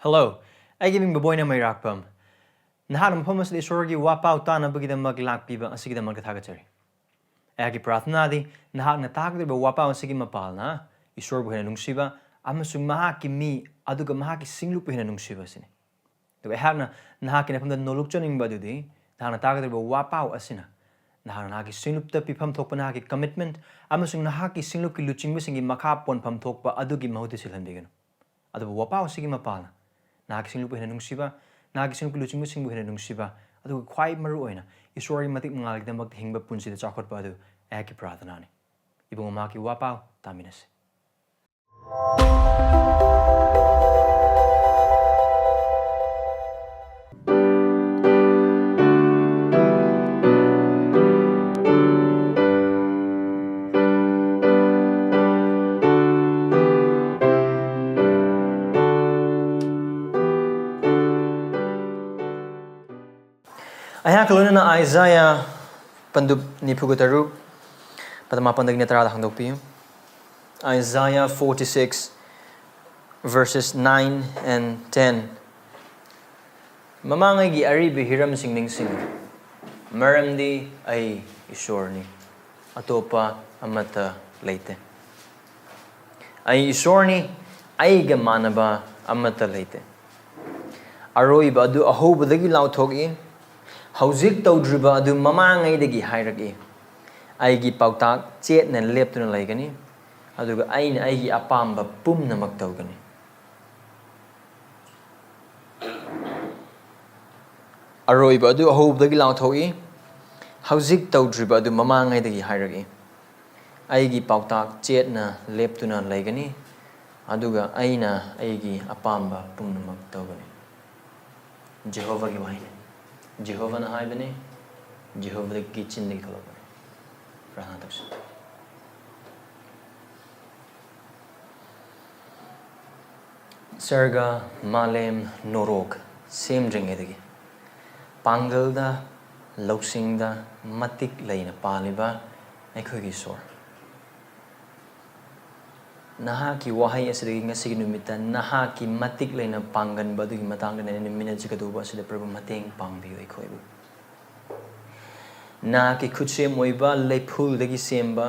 Hello, I giving baboy na may rakpam. Nahanam pamas the Esorgi wapau tana bagida maglak piba asigida magkatagachari. Agi prathnadi, nahak na takdi ba wapau asigi mapal na, Esorbu Khurummi, amasung Mahakki mi aduga Mahakki singlu Khurummi sini. The Hagna Nahakki from the Nolukchoning badudi, Nahana takdi ba wapau asina. Nahanaki singlup pipam tokpanaki commitment, amasung Nahakki singluki luching missing in Mahakpu pam tokpa adugi mahutisilandigan. Adu wapau asigi mapal. Nahakki singlup Khurummi, nahakki singlup luching missing Khurummi, adu quite maruina, Esorgi matik mangalig the Hingba punsi the chocolate badu, Eki prathanani. Ibung maki wapau, taminas. Ayakaluna na Isaiah Pandup ni Pugutaru Padamapandag ni Tarada Hangdopi Isaiah 46 verses 9 and 10 Mamangay gi aribi hiram sing ningsingu maram di ay isorni atopa amata leite ay isorni ay gamanaba amata leite aroi badu ahobadagi lauthogi Hauzik tawdriba adu mamangay hairagi aigi pautak chet na leptuna laigani aduga aina aigi apamba pumnamakta gani aroiba adu ahobdagi lauthoi hauzik tawdriba adu mamangay hairagi aigi pautak chet na leptuna laigani aduga aina aigi apamba pumnamakta gani Jehovah gi wahine Jehovah na hai bane Jehovah the kitchen de khala bane prana taps Sarga malem norok same dringe degi pangal da loksing da matik leina paliba Eikhoina sor nahakki wahai asigi ngasigi numita nahakki matik leina panganba dugi matangda nene minute jikaduba asida prabhu mateng pangbiyo Eikhoibu nahakki khutsem oiba lephul dagi semba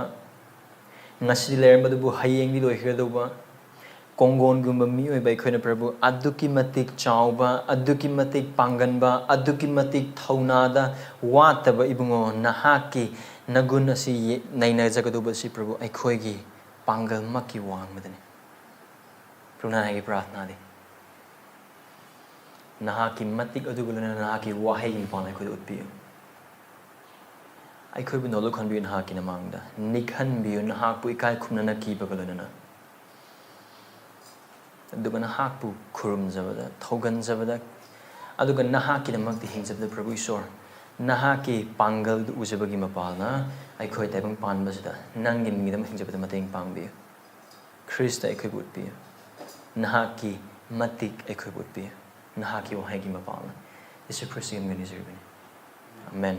ngasidi leramba dubu hayeng di loikhraduba kongon gumba mi oiba Eikhoina prabhu aduki matik chauba aduki matik panganba aduki matik thaunada wataba ibungo nahakki nagun asi naina jagaduba si prabhu Eikhoigi pangal maki wang madani prunanagi prathnadi nahakki matik adugulana nahakki wahai pana khoi utpiyo Eikhoibu nolu khanbiyo nahakki namangda nikhanbiyo nahakpu ekai khumnana kiba galana aduga Mahakpu khurumjabada thoganjabada aduga nahakki namakti hingjabada prabhu Esor nahakki pangal ujabagi mapalna Eikhoi taibang panbasida nangin mingidam hingjabada mateng pangbiyo Krista Eikhoibu utpiyo nahakki matik Eikhoibu utpiyo nahakki wahagi mapalna Yesu Kristi ang ganiziribini Amen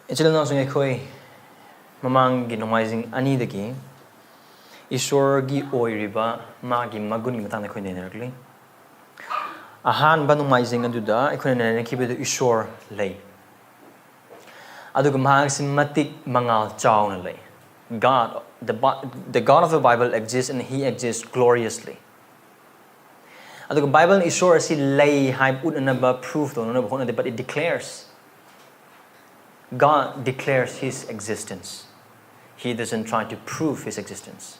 Ichila nasong Eikhoy mamang ginongwaising anidagi Esorgi oiriba magi maguni matang Eikhoy nenaragli ahan banungmaising aduda Eikhoina nakibida Esor lay aduga mahagsin matik mangal chauna lay God the God of the Bible exists and he exists gloriously aduga Bible Esor si lay hype unanaba proof to no but it declares God declares his existence he doesn't try to prove his existence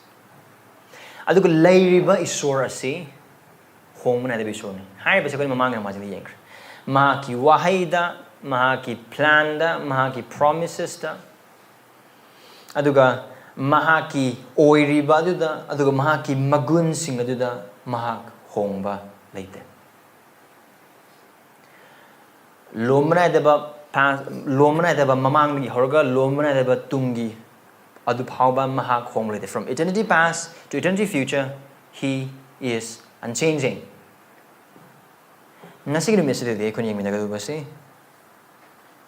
aduga lay riba Esor asi Hongmana de Bisoni. Hai basi koi mamang na majini yengr. Mahakki wahayda, mahakki planda, mahakki promises da. Aduga mahakki oiriba aduda, aduga mahakki magun sing aduda mahak hongba leite. Lomna deba mamang ni horga lomna deba tungi adu phauba mahak hong leite. From eternity past to eternity future, he is unchanging. Ngasigi mesede de Eikhoina yang minagaduba si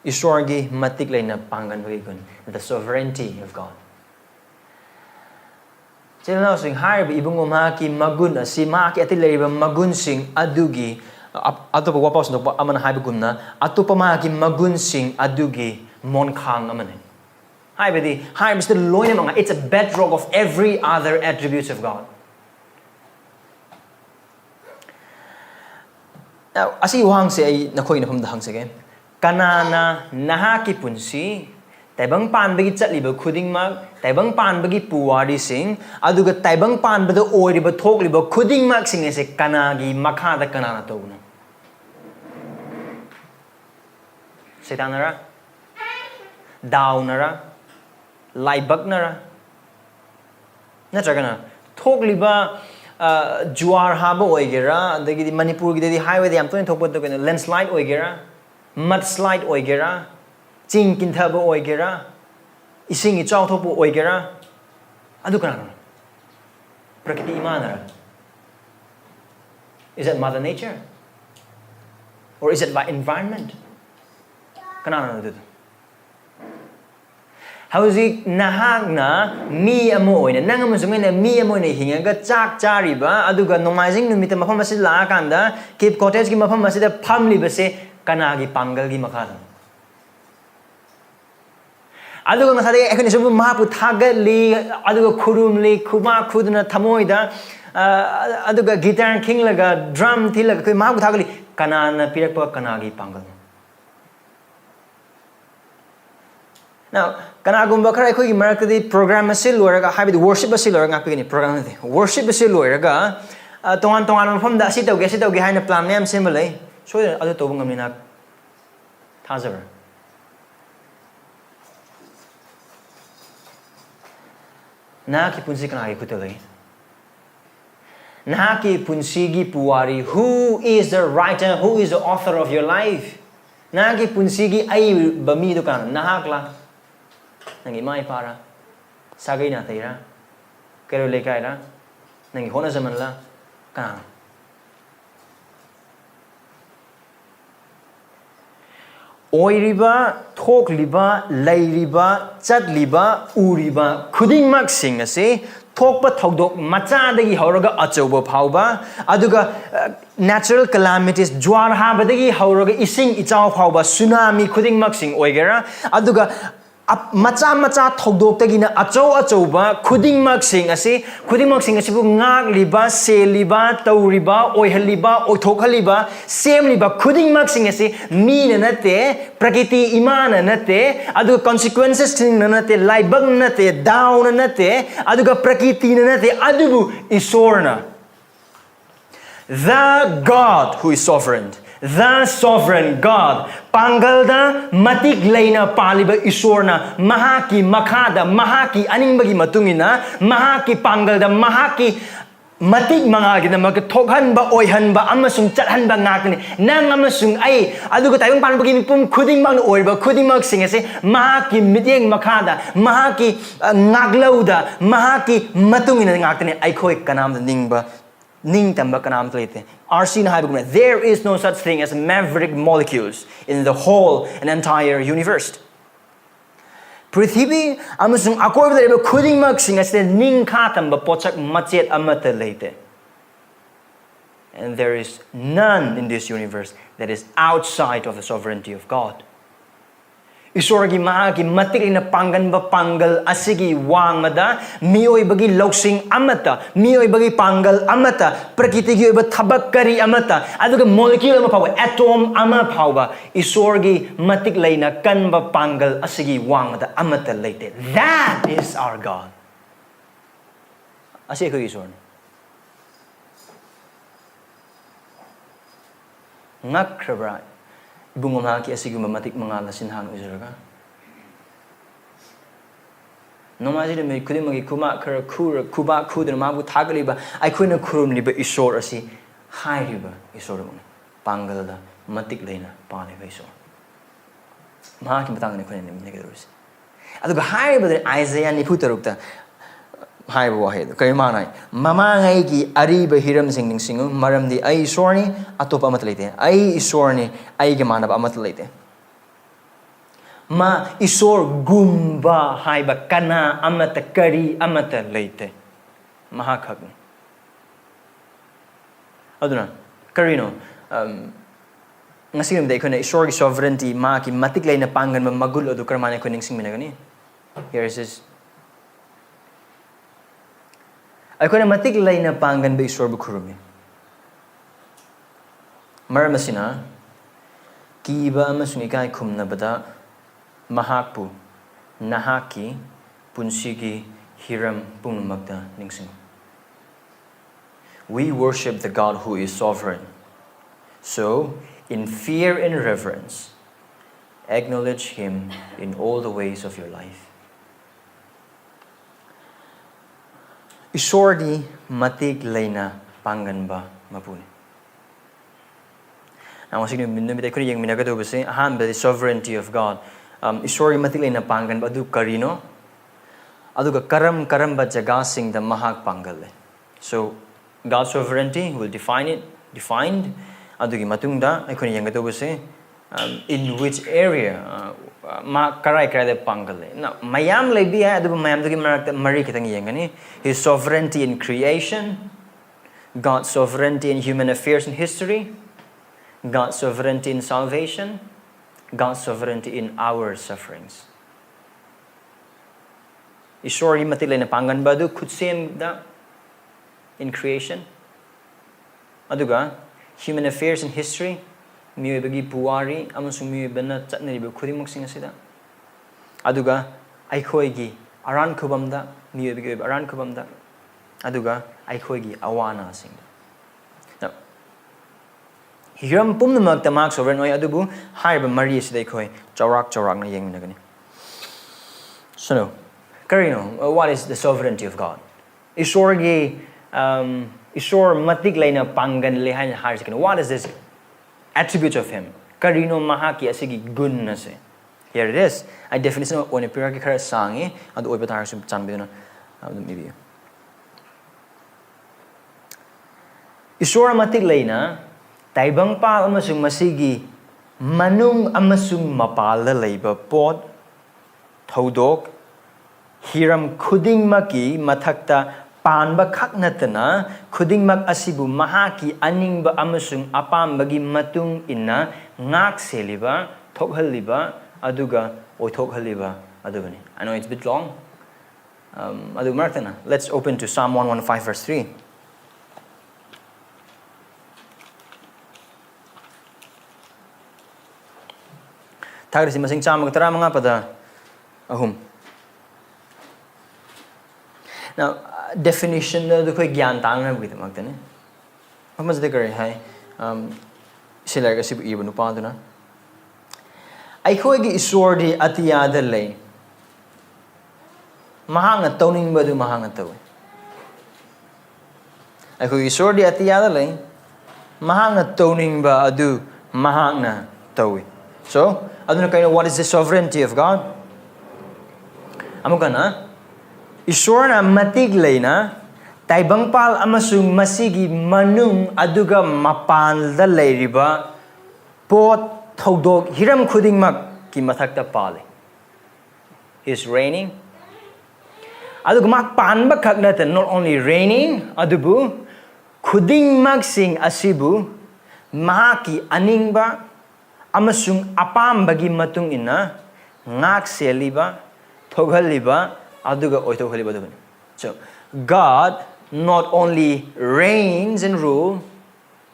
Esorgi matik leina pangan bagi kun the sovereignty of God Chilna sing hire ibungo mahaki magun si mahaki atileriba magun sing adugi atopa wapaus no amana haibugumna atopa mahaki magun sing adugi monkhang amane. Haibadi hire the loina manga. It's a bedrock of every other attributes of God. Now, asi wang se ay nakoy na pumdahang sige. Kanana nahaki punsi taibang pan bagi chatliba khuding mag taibang pan bagi puwari sing aduga taibang pan bada oiriba thokliba khuding mag sing ese kanagi makhada kanana tawna setanara daunara laibaknara natragana thokliba juar haba oigera adagi Manipur gi highway yam toin thokpa to landslide oigera mudslide oigera Ching kintaba oigera ising ichaw thopu oigera adu kana prakriti imanara. Is that mother nature or is it by environment? Kana do hauzik nahagna mi amoina nang amasungena mi amoina hingaga chak chariba aduga nomaising numita mafam asi la kanda keep cottage gi mafam asi da phamli base kanagi pangal gi makhan aduga ngasade ekhoni subu Mahakpu thagali aduga khurumli khuma khudna thamoida aduga guitar king laga drum thilaga koi Mahakpu thagali kanana pirakpa kanagi pangal. Now kanagumba khara ekhoi gi marakadi program asi loiraga habi worship asi loiraga ngapigini program ati worship asi loiraga tongan mafam da asi tawge haina plan mem sembalai so adu tobu ngamina thazaber. Nahakki punsigi kanagi kutalai. Nahakki punsigi puwari. Who is the writer? Who is the author of your life? Nahakki punsigi ay bami do kan nahakla. Nangi mai para. Sagay na tayra. Kero lekay ra. Nangi hona zaman la kan. Oiriba, thokliba, lairiba, chatliba, uriba, khuding mak sing ase thokpa thodok macha dagi hauraga achauba phauba aduga natural calamities jwar habadagi hauraga ising ichaw phauba tsunami khuding mak sing oigera aduga macha thodok tagina achauba khuding mak sing ase bu ngak liba seliba tauriba oihaliba oithokhaliba semliba khuding mak sing ase mi na nate prakriti imana nate aduga consequences thing na nate laibak nate down nate aduga prakriti na nate adubu isorna. The God who is sovereign, the sovereign God, pangalda matik leina paliba isorna mahaki makhada mahaki aningbagi matungina mahaki pangalda mahaki matik mangagi na magthokhanba oihanba amasung chathanba ngakni nang amasung ai aduga tayong panbagi pum khuding bang oiba khuding mak singase mahaki mityeng makhada mahaki ngaglauda mahaki matungina ngakni aikhoi kanam ningba ning tamba kanam tlete asina haibugna. There is no such thing as maverick molecules in the whole and entire universe. Prithibi amasung akoy ba khuding mak singase ning kha tamba pochak machet amata leite. And there is none in this universe that is outside of the sovereignty of God. Isorgi mahaki matik na panganba pangal asigi wangmada miyoi bagi loksing amata miyoi bagi pangal amata prakriti gi oiba thabak kari amata aduga molecule ama phawa atom ama phawa isorgi matik leina kanba pangal asigi wangmada amata leite. That is our God. Asi ko isor ngakrabra bungo mahaki asiguma matik mangala sinhan uzuraga nomaji de me kudimagi kuma kara kura kuba kudna mabu thagaliba aikhoina khurumliba isor asi hairiba isormung pangalda matik leina paliba isor mahaki matangane khoina nemnegerus aduga hairiba Isaiah niputarukta haiba wahed kay manai mamangai gi ariba hiram sing ningsingu maram di ai isorni atopa amat leite ai isorni ai ge manaba amat leite ma isor gumba haiba kana amata kari amata leite Mahakpu. Aduna, karino, ngasing Eikhoina Esorbu sovereignty, Mahakki matik leina panganba magul adu karamana Eikhoina ningsingu. Here is his. Eikhoina matik leina panganba Esorbu Khurummi. Maram asina, kiba amasung ekai khumnabada, Mahakpu, nahakki, punsigi, hiram, pumnamakta, ningsingu. We worship the God who is sovereign. So, in fear and reverence, acknowledge Him in all the ways of your life. Esorgi matik leina panganba mapuni. Now, the sovereignty of God. Esorgi matik leina panganba adu karino. Aduga karamba jagasing the mahak pangal. So, God's sovereignty will defined. Adugi matungda Eikhoina yangatobase in which area ma karai de pangal. Now mayam lebi hai adu mayam dugi marakta mari kitang yangani. His sovereignty in creation, God's sovereignty in human affairs and history, God's sovereignty in salvation, God's sovereignty in our sufferings. Esorgi matik leina panganba adu kutsem da in creation. Aduga human affairs and history, miyobagi puwari, amasung miyobana chatnariba khudimok asida. Aduga Eikhoigi aran khubamda, miyobagi aran khubamda. Aduga Eikhoigi awana singda. Now, hiram pumnamakta mark sovereign oy adubu haiba mari asida Eikhoi chawrak na yengminagani. So no, karino, what is the sovereignty of God? Esorgi Esor matik leina pangan lehan harsikin. What is this attributes of Him? Karino mahaki asigi goodness. Here it is. A definition of onipira ki khara sangi adu oibatar sum chanbiduna maybe. Esor matik leina taibang pa amasung masigi manung amasung mapala leiba pot thodok hiram khuding maki mathakta panba khaknatana khudingmak asibu mahaki aningba amasung apambagi matung inna ngak seliba thokhaliba aduga oithokhaliba adugani. I know it's a bit long. Adu martana. Let's open to Psalm 115 verse 3. Tagrisi masing chama tara mga pada ahum. Now, definition do koi gyan tang na bukit magtane. Pamas de kare hai sila kasi bu ibu nupa do na. Eikhoigi Esordi atiyada lay. Mahanga toning ba do mahanga taw. Eikhoigi Esordi atiyada lay. Mahanga toning ba adu mahanga taw. So, aduna kayo what is the sovereignty of God? Amuka na Esorna matik leina taibang pal amasung masigi manung aduga mapalda leiriba pot thodok hiram khudingmak ki mathakta pale. He's reigning. Aduga mak panba khaknata not only reigning adubu khudingmak sing asibu mahaki aningba amasung apambagi matung ina ngak seliba thoghaliba aduga oithokhaliba dubani. So God not only reigns and rule,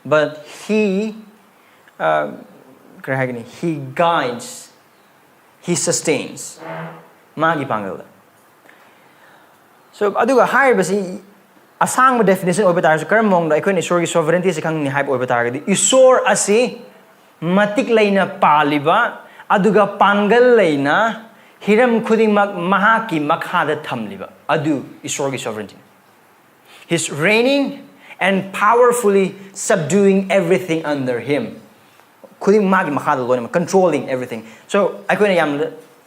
but He guides, He sustains. Magi pangal. So aduga higher basi asang definition oibatar so karamong da Eikhoina Esorgi sovereignty sa kang ni hype oibatar di Esor asi matik leina paliba aduga pangal leina hiram khudingmak mahaki makhada thamliba adu Esorgi sovereignty. He's reigning and powerfully subduing everything under Him. Khudingmak makhada loinam controlling everything. So Eikhoina yam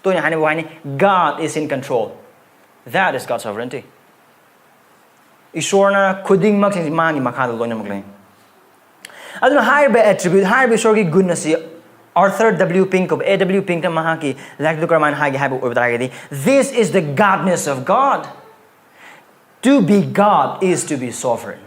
toina hani wani God is in control. That is God's sovereignty. Esorna khudingmak sing magi makhada loinam maglay. Aduna higher by attribute higher by Esorgi goodness Arthur W. Pink of A.W. Pink na mahaki like the Karman hagi habu. This is the godness of God. To be God is to be sovereign.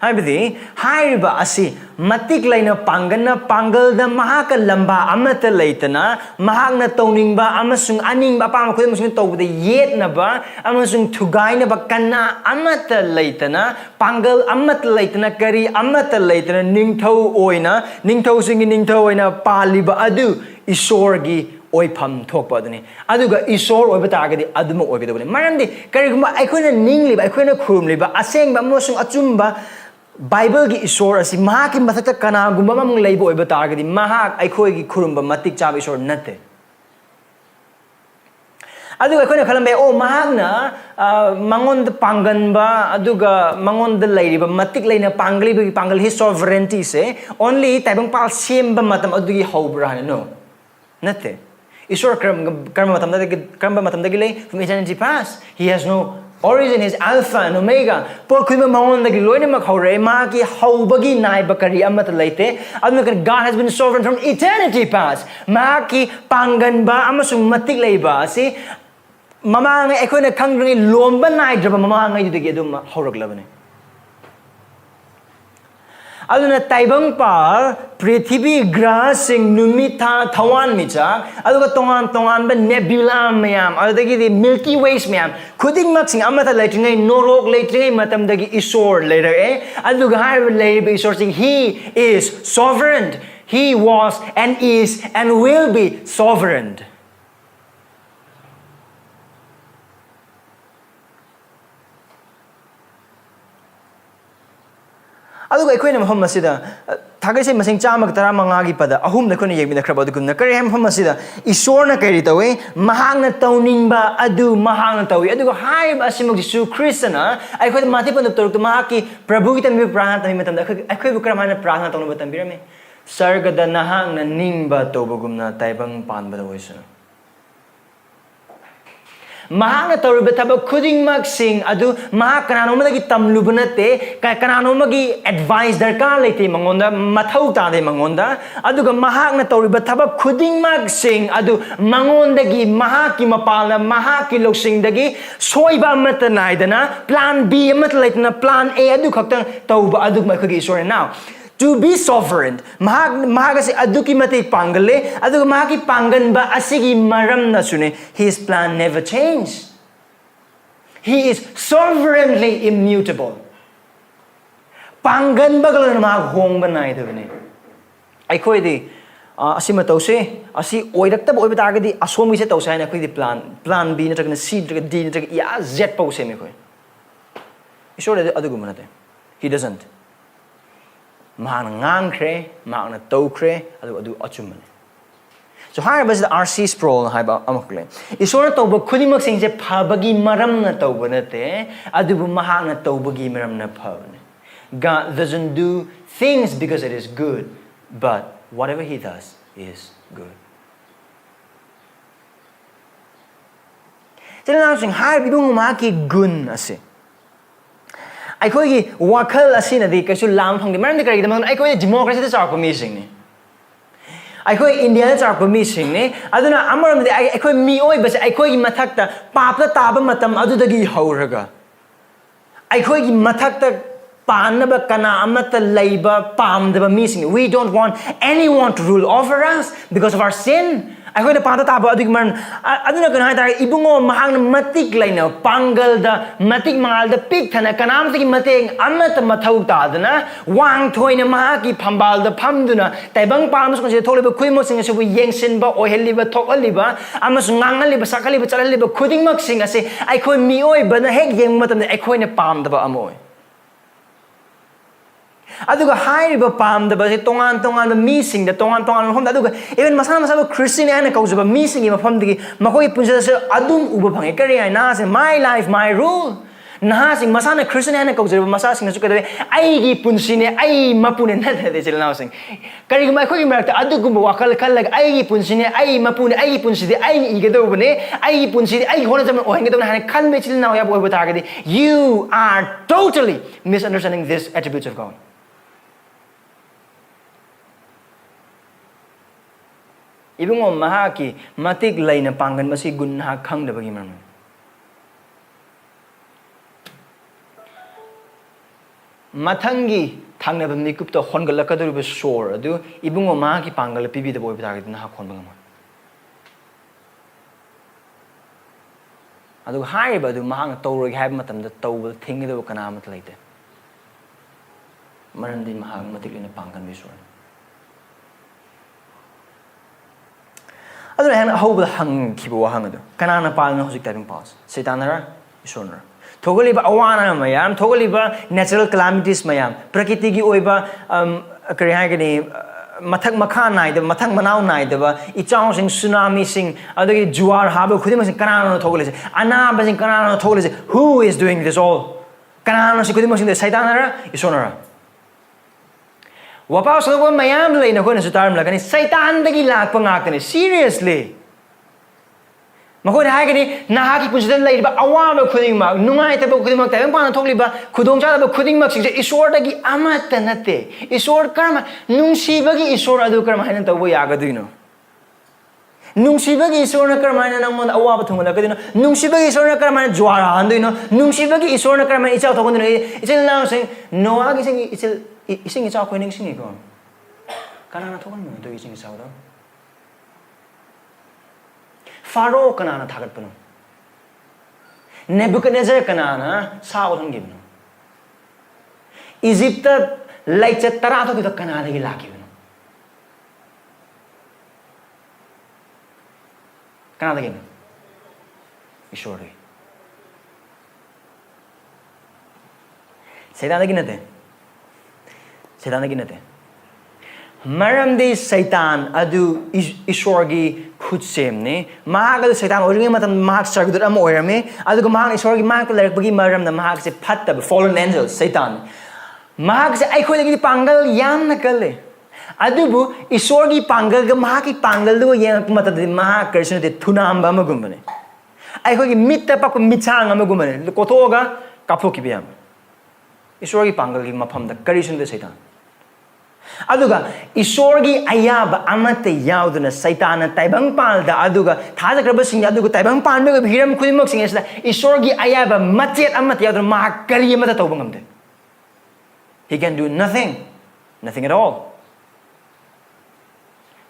Haibadi, hairiba asi matik leina pangana pangal da mahaka lamba amata leitana mahakna toningba amasung aningba apama khudam sung tawda yetna ba amasung thugaina ba kana amata leitana pangal amata leitana kari amata leitana ningthau oina ningthau singi ningthau oina paliba adu isorgi oipham thokpa aduni aduga isor oiba targadi aduma oibidabani maramdi kariguma aikoina ningliba aikoina khurumliba asengba amasung achumba Bible ki isor asi mahak ki mathakta kana gumba mamung leibo oiba targadi mahak aikoi ki khurumba matik chab isor natte aduga aikoina khalambe o mahak na mangon da panganba aduga mangon da leiriba matik leina pangli bi pangal his sovereignty se only taibang pal semba matam adugi hobra no natte isor karma matam dagi lei from eternity past he has no origin is alpha and omega. Por kuima mangon dagi loina makhore ma ki haubagi nai bakari amat leite. Aduna God has been sovereign from eternity past. Ma ki panganba amasung matik leiba si mama nga ekoina kangrangi lomba nai draba mama nga yudagi adum hauраglabane. Aduna taibang par Prithibi graha sing numita thawan micha aduga tongan ba nebula mayam adagi the Milky Ways mayam khuding mak sing amata leitingai norok leitingai matam dagi isor later aduga har leibe isor sing he is sovereign he was and is and will be sovereign. Aduga aikoina mafam asida thagaise masing chamak tara mangagi pada ahum na khone yemina khraba adugumna kare hem mafam asida isorna kairi tawe mahangna tawningba adu mahangna tawi aduga haib asimuk jisu kristana aikoi mati pandup toruk mahaki prabhu ki tambi prana tambi matamda aikoi bu kramana prana tawna batambirame sargada nahangna ningba tobugumna taibang panbada oisuna Mahak na tawriba taba kuding magsing adu mahak kanano madagi tamluba nate kanano magi advice darkar leite mangonda mathau tade mangonda aduga mahak na tawriba taba kuding magsing adu mangondagi mahak ki mapala mahak ki loksing dagi soiba amata naidana plan B amata leitna plan A adu khaktang tawba adu mai khagi isore now to be sovereign mahag si aduki mati pangale aduga mahaki panganba asigi maram na sune his plan never changed he is sovereignly immutable panganba galan mahag hong banai dabane aikoi di asima tause asi oirakta boy batagadi asomi se tause na khoi di plan B na tagna C na D na tag ya Z pause me khoi isore adugu manate he doesn't Mahana ngangkre, mahana tokre, adu achumane. So higher was the RC sprawl na haiba amakle. Isora toba kudimak sing je phabagi maram na toba nate, adu mahana tobagi maram na phabane. God doesn't do things because it is good, but whatever he does is good. Tila na sing higher bibung umaki gun ase. Aikoi wakal asina di kasu lam phangdi maram di kari damang aikoi democracy da charpa meeting ni aikoi India da charpa meeting ni aduna amaram di aikoi mi oi bas aikoi mathakta papla taba matam adudagi hauraga aikoi mathakta panaba kana amata leiba pamdaba meeting we don't want anyone to rule over us because of our sin aikoi da pata taba adig man aduna kana ta ibungo mahang matik leina pangal da matik mangal da pik thana kanam tagi mateng amata mathau ta dana wang thoina mahaki phambal da phamduna taibang pam su se tholiba khuimo sing se bu yengsin ba oheliba thokaliba amas ngangaliba sakaliba chalaliba khuding mak sing ase aikoi mioi bana hek yeng matam aikoi na pam da ba amoi aduga hairiba pamdaba se tongan mi sing da tongan mafam da aduga even masana Christian ana kaujaba mi sing gi mafam digi makoi punjada se adum uba phange kari ai na se my life my rule na sing masana Christian ana kaujaba masa sing su kadabe ai gi punsine ai mapune na de chilna sing kari gi makoi marakta adugumba wakal khallag ai gi punsine ai mapune ai gi punside ai gi gedobane ai gi punside ai hona jam ohengedobane hane khalme chilna ya boy batagadi you are totally misunderstanding this attributes of God. Ibungo mahaki matik leina pangan masi gun ha khang da bagi maram Matangi Tangnab Nikup to Hongalakadu shore, do Ibungo Maki Pangal, Pibi the boy with Nahakon. I do high, but do Mahang Tori have matam the toe will think it will canamat later. Marandi Mahang matik in a pangan visual. Other hand, how will hang kiba hangado? Canana palno hosik tapping pass. Setanara, Ishonra. Togoliba awana mayam, Togoliba natural calamities mayam, Prakitigi oiba Karihagani. Matak Makanai, the Matak Manau night, the Ichang sing tsunami sing, other Juar Harbor, Kudimas and Kanano Togolis, Anabas and Kanano Togolis. Who is doing this all? Kanano Sikudimas in the Saitanara, Isonara. Wapaus of Mayam lay in a corner to Tarm like any Saitan the Gilak Pangakani. Seriously. Makon Hagani, Nahakki puts the lady, but Awama Kudima, Numaita Kudimak, Tampana Toliba, Kudonja Kudimak, Isoragi Amatanate, Isor Karma, Nungsibagi Isora do Karmana Wayagadino. Nungsibagi Isora Karmana Namon Awabatuna Kadino, Nungsibagi Isora Karman Juara Andino, Nungsibagi Isora Karman itself. It's now saying, no, I think it's out winning singing. Kanana Togan, do you sing Sauda? Pharaoh kanana thagat pano. Nebuchadnezzar kanana saudhan givno. Egypt like tarato kita kanana gilaki pano. Kanana givno. Ishori. Saitan ginate. Saitan ginate. Maram de Saitan adu Isorgi Khutsem Mahagal Saitan ordering Mahak Sargudur Amoirame, Adu Mahak Isorgi Mahak Bagi Maram the Mahak se Patta, fallen angels, Saitan. Mahak se Eikhoina Pangal Yam Nakale. Adubu Isorgi Pangal, Mahaki Pangal, Yan Mata de Mahak Kerson de Tunamba Magumane. Eikhogi Mitta Paku Mitang Amagumane, the Kotoga, Kapuki Biam. Isorgi Pangal Mapam the Karison de Saitan. Aduga Isorgi ayaba amate yauduna Saitana Taibang Palda Aduga Tazakrabasing Aduga Taibang Palda Hiram Kudimoxing is that Isorgi ayaba Matiat Amat Yadra Mahakari Matatobangam. He can do nothing at all.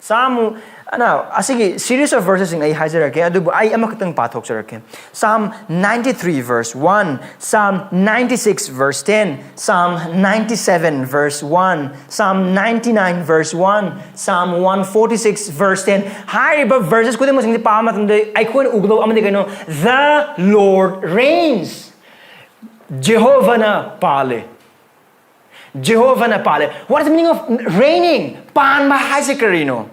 Samu now asigi series of verses in Hizarake Adubu I amakatang patok sarake. Psalm 93 verse 1, Psalm 96 verse 10, Psalm 97 verse 1, Psalm 99 verse 1, Psalm 146 verse 10. Hariba verses kundi mo sing pamat the Eikhoina uglo amade kano the Lord reigns. Jehovah na pale. Jehovah na pale. What is the meaning of reigning? Panganba haisekarino.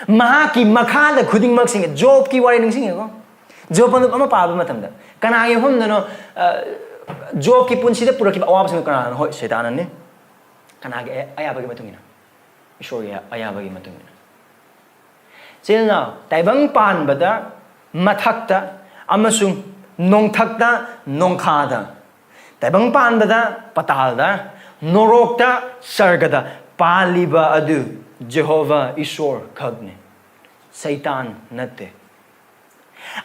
Mahaki makada kuding magsing Job ki wari ningsingu ko. Job ano ama paba matamda. Kanaya hum no Job ki punsida pura ki awab sing kana hoi Satanan ni. Kanage ayabagi matungina. Ishoriya ayabagi matungina. Sila na taibang panbada matakta amasung nongtakta nongkhada. Taibang panbada patalda norokta sargada paliba adu Jehovah Isor Kagni Satan Nate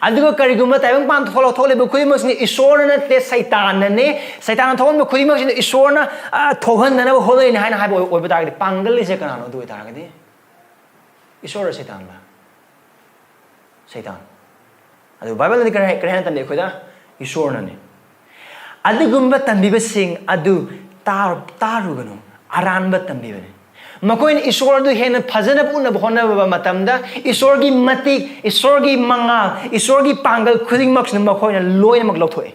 Aduga Kariguma Taibang Pan follow Tolibu Kudimus ni Isor Nate Satan ne Satan told me Kudimus in Isorna Tohan and Holy in Hana Habo or the Pangal is a canal do it target. Isor Satan Satan Adu Bible the Grant and the Kuda Isornani Adugumba Tambiba sing Adu Tarugano Aranba Tambiba. Makoin Isor do hen Pazana Puna Hona Matamda, Isorgi matik, Isorgi mangal, Isorgi pangal, Kudding Max and Makoin and Loin Maglotoi.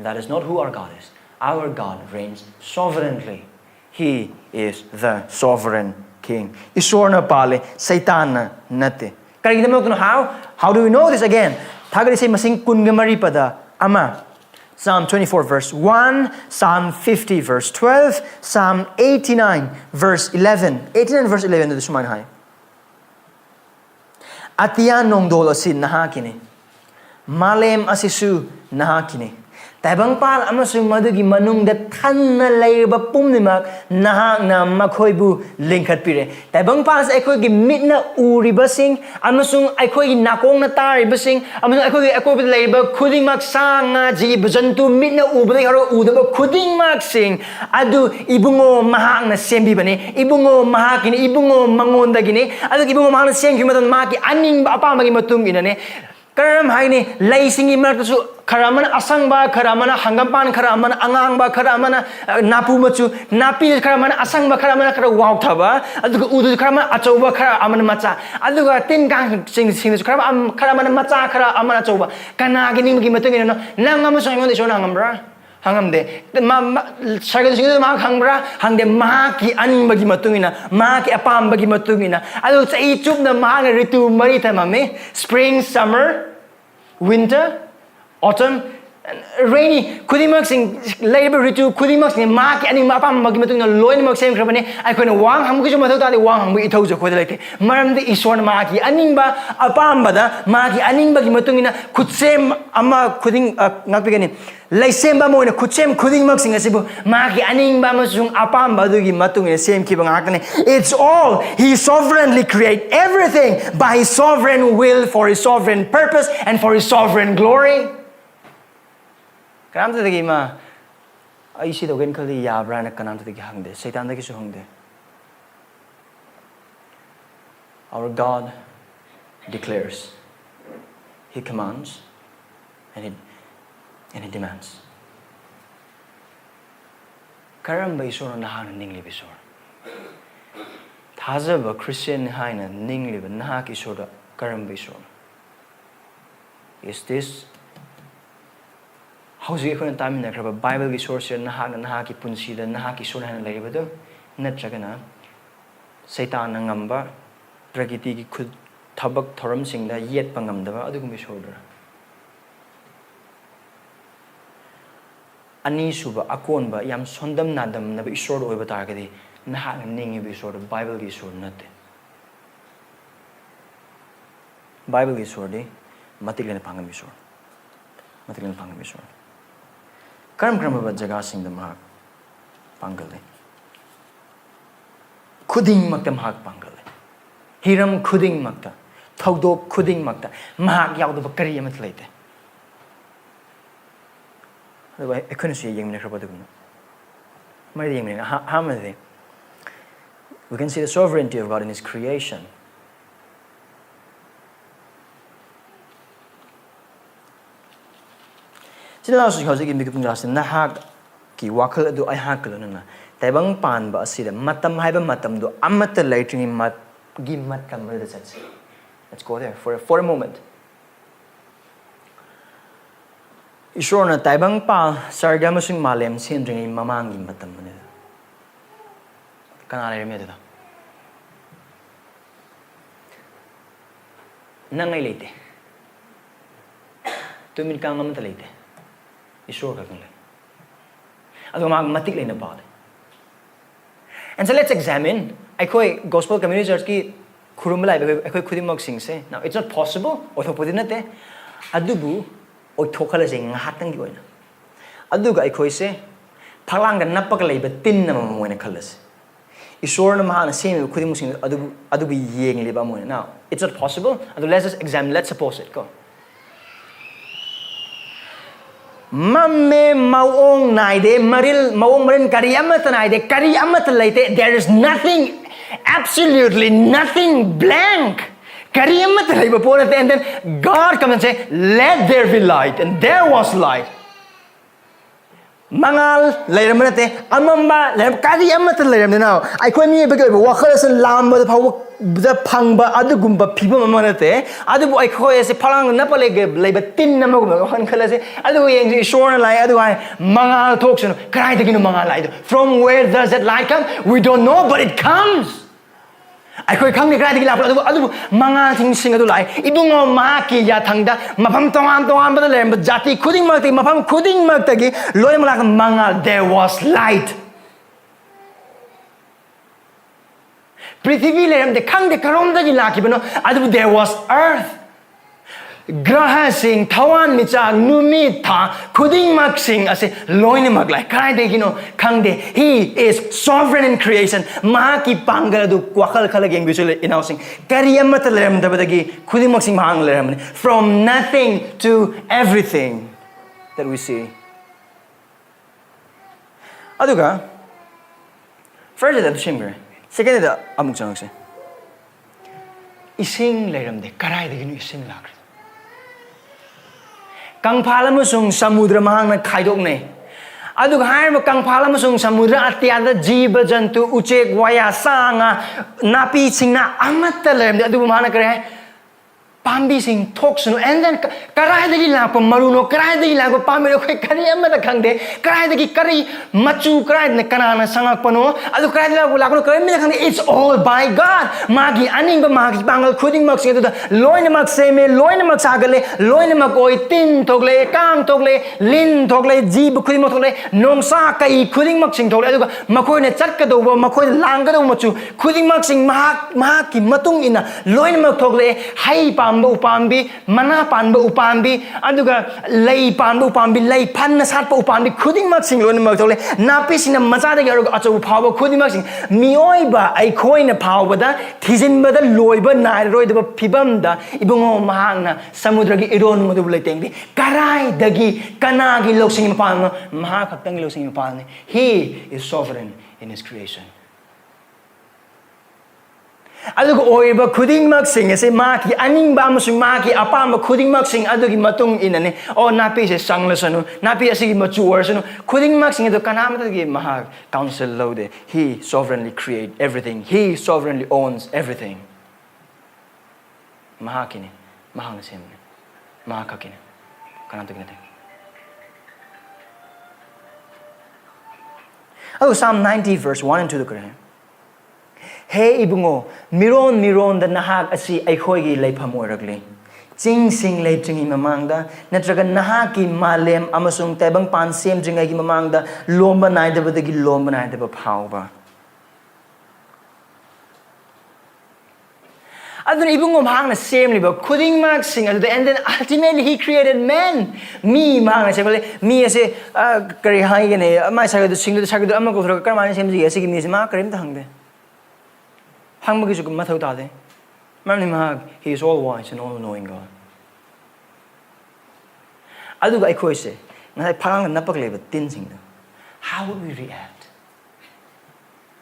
That is not who our God is. Our God reigns sovereignly. He is the sovereign King. Isorna Pale, Saitana Nate. How do we know this again? Tagari say Masing Kungamari Pada Ama. Psalm 24 verse 1, Psalm 50 verse 12, Psalm 89 verse 11. 89 verse 11 to Suman Hai. Atiyan nong dolo sin nahakki ni. Malem asisu nahakki ni. Taibangpal amasung madugi manungda thanna leiba pumnamak nahakna makhoibu lingkhatpire. Taibangpal sa aikhoigi mitna uribasing amasung aikhoigi nakongna taribasing amasung aikhoigi akoibda leiba khudingmak sanga jiba jantu mitna ubadai haro udaba khudingmak sing adu ibungo mahakna sembibane ibungo mahakini ibungo mangondagini adu ibungo mahakna sengkimadan maki aningba apamagi matung inane karam haini laisingi martasu karamana asangba karamana hangampan karamana angangba karamana napu machu napi karamana asangba karamana kara wauthaba aduga udu karamana achauba kara amana macha aduga tin gang sing karamana macha kara amana achauba kana gini gi matungina no nangam so ngon isona ngamra hangamde sargal sing ma hangbra hangde ma ki aning bagi matungina ma ki apam bagi matungina adu sai chup na ma nga ritu mari tamame spring summer winter autumn rainy kudimak sing labor ritu kudimak sing ma ki aning apam bagi matungina loin mak sem krabane ai koina wang ham gi juma thota wang ham gi thau jo khode laite maram de iswan ma ki aning ba apam bada ma ki aning bagi matungina kutsem ama kuding ngakpigani Laisemba mo na kuchem kuding magsing asibu maki aning ba masung apam badugi matung ina same kiba ngakane. It's all He sovereignly create everything by His sovereign will for His sovereign purpose and for His sovereign glory. Karam ta dagi ma ai si dogen khali yabra na kanam ta dagi hangde Satan dagi su hangde. Our God declares, He commands, and He demands. Karam ba isor na hana ningli bisor. Thaza ba Christian haina ningli ba nahakki isor da karam ba isor. Is this how we can time na kraba Bible gi source na nahakki punsigi da nahakki isor hana leiba do natragana Satan na ngamba prakiti gi khud thabak thoram sing da yet pangamdaba adugum isor da Ani suba akonba yam sondam nadam na isor oiba targadi nahak ningi bi isor Bible gi isor nate Bible gi isor de matik lena pangam isor karam ba jaga sing da mahak pangale khuding makta mahak pangale hiram khuding makta thaudok khuding makta mahak yaudaba kari amat leite Eikhoina si yeng mina kraba dugna. Mari yeng mina hamade. We can see the sovereignty of God in His creation. Sila asu hojik imbi kupung jasin nahak ki wakal adu ai hakal na taibang pan ba asida matam haiba matam do amata laitring mat gi matam da chatsi. Let's go there for a moment. Isor na taibang pa sarga masing malem sindring mamangi matam ne kanala reme da nangai leite tumin kangam ta leite isor ka kangle ado mag matik leina pa and so let's examine aikoi gospel community church ki khurummi lai aikoi khudimok sing se now it's not possible othopodinate adubu Oi thokala sing hatang gi oina aduga aikoi se phalang ga napak leiba tin na moina khalas isor na mahana same khudimuk sing adubu yeng leba moina now it's not possible and let's just examine let's suppose it go mamme maung naide maril maung marin kariyamat naide kariyamat leite there is nothing absolutely nothing blank and then God comes and say, let there be light. And there was light. Mangal, layramate, amamba, kariyamat layram now. I quite me because walkers and lamba the pangba, adugumba, people manate, adu I call as a palang napale, labor tin namago, colors, other way, shore lie, otherwise, mangal talks, cry to mangal light. From where does that light come? We don't know, but it comes. Aikoi khangni krai digi lapla adu manga sing adu lai ibungo ma ki ya thangda mafam tongam ba le jati khuding makti mafam khuding maktagi loi malak manga there was light prithvi le de khangde karom da gi laki bano adu there was earth grahasing tawan micha numi tha khuding mak sing ase loin mak lai kai de gino khangde he is sovereign in creation mahaki pangal du kwakal khala geng visual announcing kariyam talam dabadagi khuding mak sing mahang leram from nothing to everything that we see aduga first that shimmer second that amuk chang se ising leram de karai de gino ising lak Kangpala amasung samudra mahang nagkaidok na Adug hayar mo kangpala amasung samudra at tiyada jiba jantu uchek waya sanga napi sing na amat talam adug mahang nagkare pambi sing talk sunu and then karay dagi lang po maruno karay dagi lang po pambi no kay kari amata kangde karay dagi kari machu karay na kanana sangak pano adug karay dagi lang po karay mina kangde it's all by God magi aning ba magi pangal khuding mag sing ito loy na mag seme loy na mag sagale loy na mag oy tin togle kang togle lin togle jib khuding mag togle nom sa kai khuding mag sing togle adug makoy na chat ka do ba makoy lang ka do machu khuding mag sing mahak ki matung ina loy na mag togle hay pam upambi mana panba upambi aduga lay panba upambi lay pan na sat pa upambi khuding mak sing lon mak tole napi sing na macha da yaro achu phawa khuding mak sing mioi ba Eikhoina phawa da thijin ba da loiba nai roi da phibam da ibungo mahang na samudra gi iron mo du teng di karai dagi kana gi loksing mapal maha khaktang gi loksing mapal he is sovereign in his creation adugo oiba khuding mak sing ase maki aning ba amasung maki apam khuding mak sing adugi matung inane o napi se sanglasanu napi asigi mature sanu khuding mak sing do kanamata gi maha council lode he sovereignly create everything he sovereignly owns everything mahakini mahang semne mahakakini kanatugine oh Psalm 90 verse 1 and 2 the Quran Hey ibungo miron da nahak asi Eikhoigi leipam oiragli ching sing lei chingi mamangda natraga nahakki malem amasung tebang pan sem jingai gi mamangda lomba nai da badagi lomba nai da phauba adun ibungo mahang na sem liba khuding mak sing and then ultimately he created man me mahang se bole me ase kari hai ne mai sa ga sing da sa ga amma ko thra kar mane sem ji ase gi me se ma karim ta hangde Hangmagi mathaw tade. Maram mahag, he is all wise and all knowing God. Aduga Eikhoy se, ngai parang napagleba tin sing do. How would we react?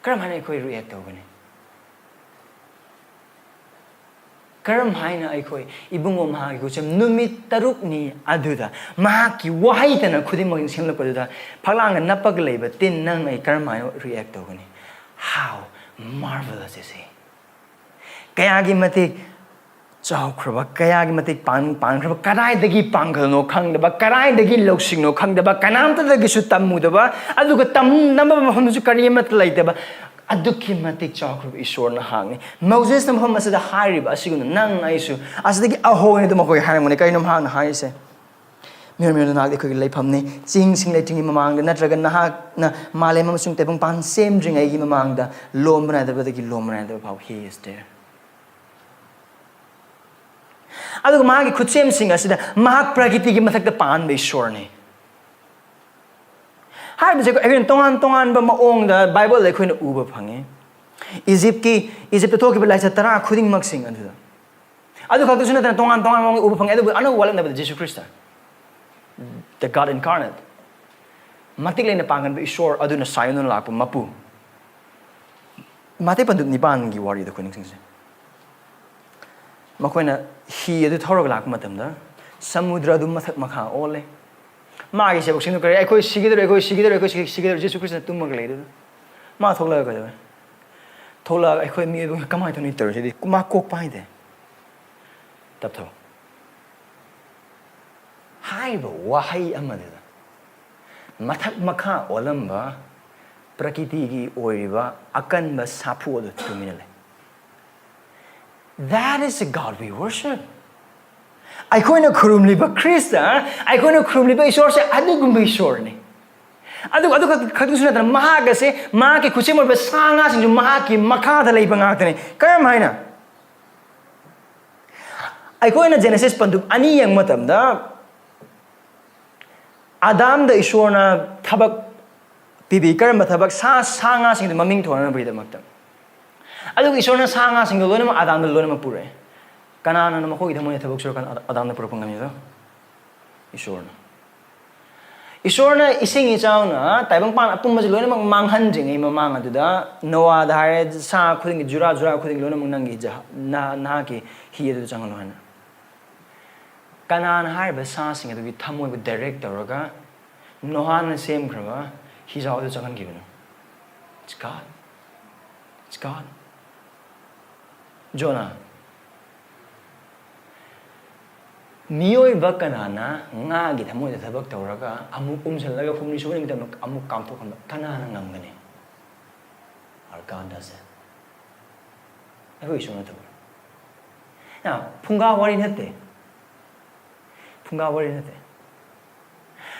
Karam hana Eikhoy react ogane. Karam haina Eikhoy ibungo mahag ko sem numit taruk ni aduda mahaki wahai tana khuding maging singla paduda parang napagleba tin nang ai karam haina react ogane. How marvelous is he? Kayagi matik chaukraba kayagi matik pangraba karai dagi pangal no khangdaba karai dagi loksing no khangdaba kanam ta dagi su tammu daba aduga tam namba maham su kariyamat laitaba adukhi matik chaukraba ishwar na hangi Moses nam hom asada hariba asiguna nang aisu asadagi aho ne dum koi haramone kainam hang na haise mir na de khoi leipam ne ching sing leiting mamang na traga nahak na malem amasung tebang pan sem dring ai gi mamang da lom bana da badagi lom bana da how he is there aduga magi khutsem sing asida mahak prakriti gi mathak da pan be shore ne hai bje ko again tongan ba maong da bible le khoina uba phange Egypt to talk about like tara khuding mak sing adu adu khak suna tongan maong uba phange adu anu wala na ba Jesus Christ the God incarnate matik leina panganba ishor aduna sayun lakpa mapu mate panduk nipan gi wari da khoning singse makoina hi adu thorog lak matamda samudra du mathak makha ole magi se boxing kare Eikhoy sigidor Jesus Christ tumma gleidu ma thogla ga da thola Eikhoy mi kamai thoni tar se ma kok pai de tap tho Haiba wahai amadida mathak makha olamba prakriti gi oiriba akanba sapu odu tuminale That is the God we worship Eikhoina khurumli ba Krista Eikhoina khurumli ba ishor se adugumba ishor ne adu khadu suna tan mahaga se ma ke khuchemor ba sanga sing ma ki makha da leiba ngak tane karam haina Eikhoina Genesis pandup ani yang matamda Adam da Ishwarna thabak pibi karma thabak sanga sing the maming thorna bida makta adu Ishwarna sanga sing the lona Adam da lona pure kanana na mako idamoi thabak sur kan Adam da purpangami do Ishwarna ising ichauna taibang pan apum mas lona manghan jing ei mamang aduda Noah da hare sa khuding jura khuding lona nangi ja nahakki hi adu changal hana Kanaan hire sa sing adu thamoi bu direct tawraga Noah na same kraba he's all the changan given it's God Jonah Miyoi bakanana nga gi thamoi da thabak tawraga amuk umsalaga khumni shuning tam amuk kam thok kanana ngamgani our God does it every shona taw now phunga wari natte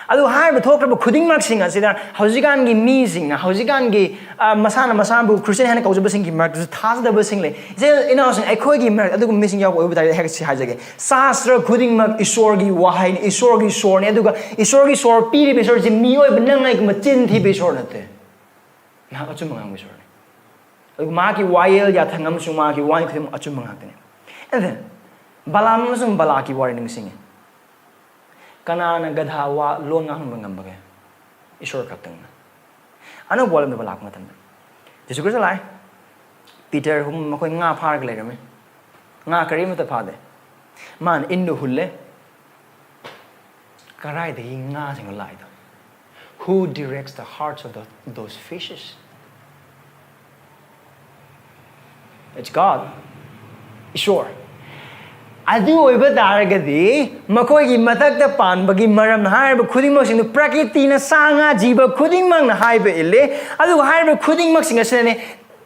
Adu hire talk about khuding mark sing asida haujigan gi mi sing haujigan gi masana masambu Christian hana kaujaba sing gi mark thas da sing le je ina sing ekhoi gi mark adu missing yaw obu dai hek si hajage sastra khuding mark ishwar gi wahai ishwar gi sor ne adu ga ishwar gi sor pi ri be sor ji mi oi benang nai ma chin thi be sor na te na achum mang be sor ne adu ma ki wail ya thangam su ma ki wai khim achum mang ne and then balam sum balaki warning sing Kanana gadha wa lon nga hang bage Ishwar kaptang ano bolam de balak matam Jesu Christ lai Peter hum makoi nga phar gale rame nga kari mata pha de man indu hulle karai de nga sing lai da who directs the hearts of those fishes It's God Ishwar Adu oiba daragadi makoi gi matak da pan bagi maram na hai ba khuding mak sing prakriti na sanga jiba khuding mak na hai ba ile adu hai ba khuding mak sing asene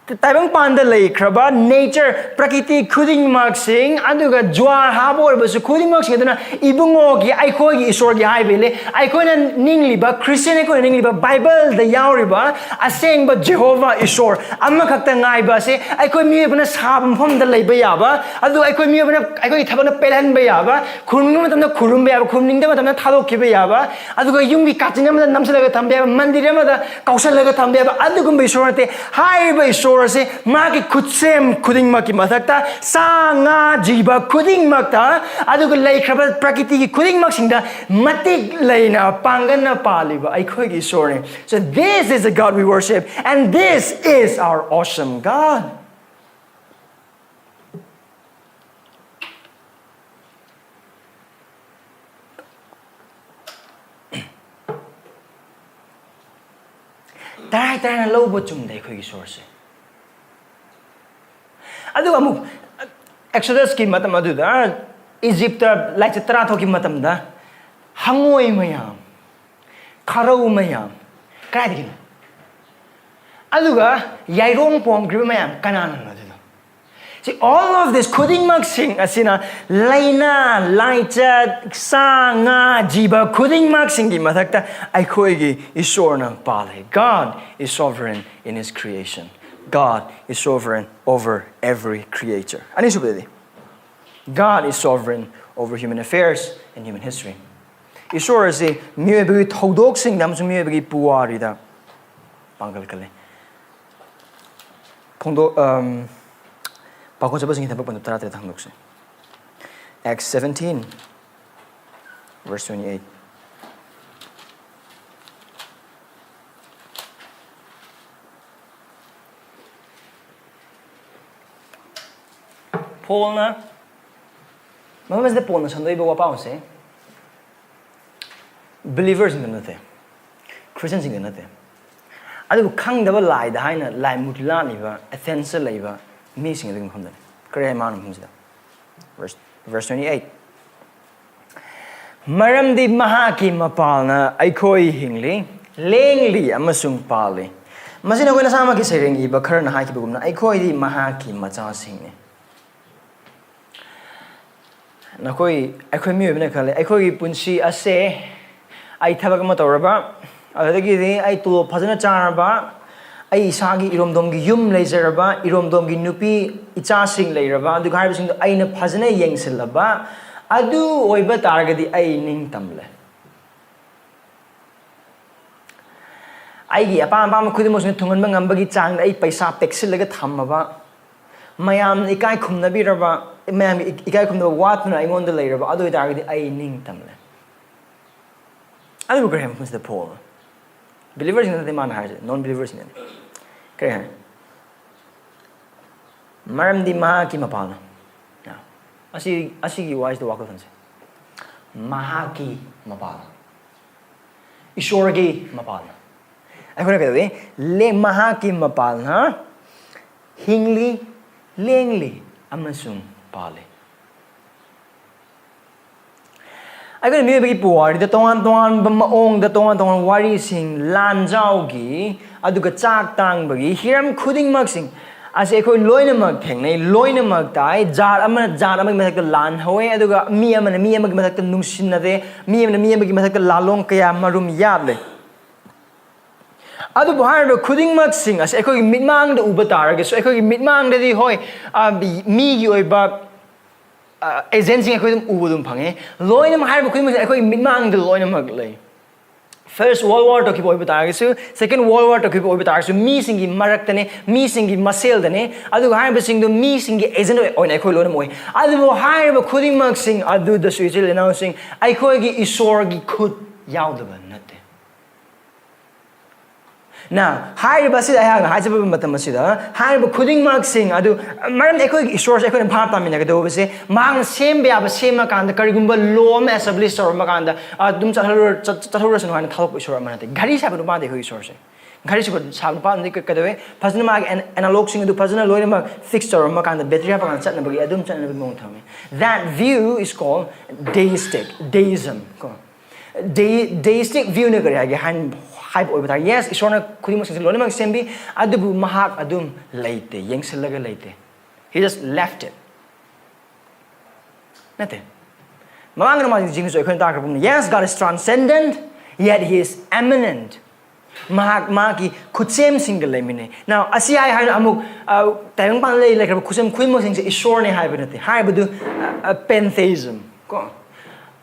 taibang pan da lei kraba nature prakriti khuding mak sing adu ga jwar ha bor ba su khuding mak sing aduna ibungo gi aikoi gi isor gi hai ba ile aikoi na ningli ba Christian ko ningli ba Bible da yauri ba aseng ba Jehovah isor amma khakta ngai ba se aikoi mi bana sabam phom da lei ba ya ba adu aikoi mi bana aikoi thabana pelan ba ya ba khurung ma tamna khurum ba ya ba khumning da tamna thadok ki ba ya ba adu ga yung gi kachin ma namsala ga thambe ba mandir ma da kausal ga thambe ba adu gum ba isor te hai ba isor se magi kutsem khuding ma ki mathakta sanga jiba khuding makta adu ga lei khraba prakriti ki khuding mak singda matik leina panganba paliba aikhoi gi isor ne so this is the God we worship and this is our awesome God Tarai na low bo chum dai khoi gi source adu amu Exodus ki matam adu da Egypt lai chatra thoki matam da hangoi mayam kharau mayam kai digin adu ga yairong pom grib mayam kanana adu See, all of this khuding mak sing asina leina laita sanga jiba khuding mak sing gi mathakta aikhoi gi isor nang pale God is sovereign in his creation God is sovereign over every creature ani subedi God is sovereign over human affairs and human history isor ase myebi thodok sing nam su myebi gi puari da pangal kale phondo Pakon sabah sing tabak pandu tara tang nukse. Acts 17 verse 28. Paul na Mamas de Paul na sandoy ba wapa se believers in the Christians in the adu khang da ba lai da haina lai mutla ni ba Athens lai ba Missing the Humda. Verse 28. Maram di Mahakki mapalna Eikoi hingli, lengli amasung pali. Masina ko na sama ki sering iba kar na haki bugum na Eikoi di Mahakki macha singni. Nakoi Eikoi mi bina kale Eikoi punsi ase ai thabak ma tawraba adagi di ai tu phajana charaba ai isagi iromdomgi yum leizaraba iromdomgi nupi ichasing leiraba adu haibasing do aina phajana yengsilaba adu oiba taragadi ai ning tamle ai gi apa apa khudimos ne thungan ngambagi chang ai paisa peksil laga thammaba mayam ekai khumnabiraba mayam ekai khumna watna aingonda leiraba adu taragadi ai ning tamle adu graham was the Paul believers in the man has non believers in it kaya maram di mahakki mapalna asi gi wise the walk of mahakki mapalna Esorgi mapalna Eikhoina kaya le mahakki mapalna hingli lengli amasung pale Eikhoina mi bagi puwari da tongan maong da tongan wari sing lanjau gi aduga chak tang bagi hiram khuding mak sing as ekhoi loina mak thengnei loina mak tai jar amag mathak lan hoe aduga mi amag mathak nungsinnade mi amag mathak lalong kaya marum yable adu bahar do khuding mak sing as ekhoi mitmang da uba taraga so ekhoi mitmang da di hoi mi gi oiba agency ekhoi dum ubudum phange loina mak har khuding mak ekhoi mitmang da loina mak lei First World War to keep over targesu, Second World War to keep over targesu, me singi maraktane, me singi masel dane, adu hire sing the me singi agent on echo lona moy. Adu hire a coding mark sing, adu the suicidal announcing, I koigi Esorgi could yaudaban nate. Now, hire basid I have high matamasida, hire a coding mark sing, adu Maram echo Esor echo and part in the say, Mang same be a same makanda, Karigumba loam established or Makanda, Dum Tahuras and Talk Esor Manati. Garis have a body who is sourcing. Garis could have pound the Kadaway, Paznamak and analog sing to Pazana Loimak fixed or Makanda, Betria and Satnabugi, Adum Chanabimontami. That view is called deism. Deistic view hand hype over there. Yes, Esorna Kudimus Lonimak Sembi, Adubu Mahak Adum late, Yangsilaga late. He just left it. Nothing. Yes, God is transcendent, yet He is eminent. Mahaki kutsem single lemine. Now, Asi I had amuk Tayang Panlay like a kusem quimo things is shorn a hybrid. Hybrid pantheism.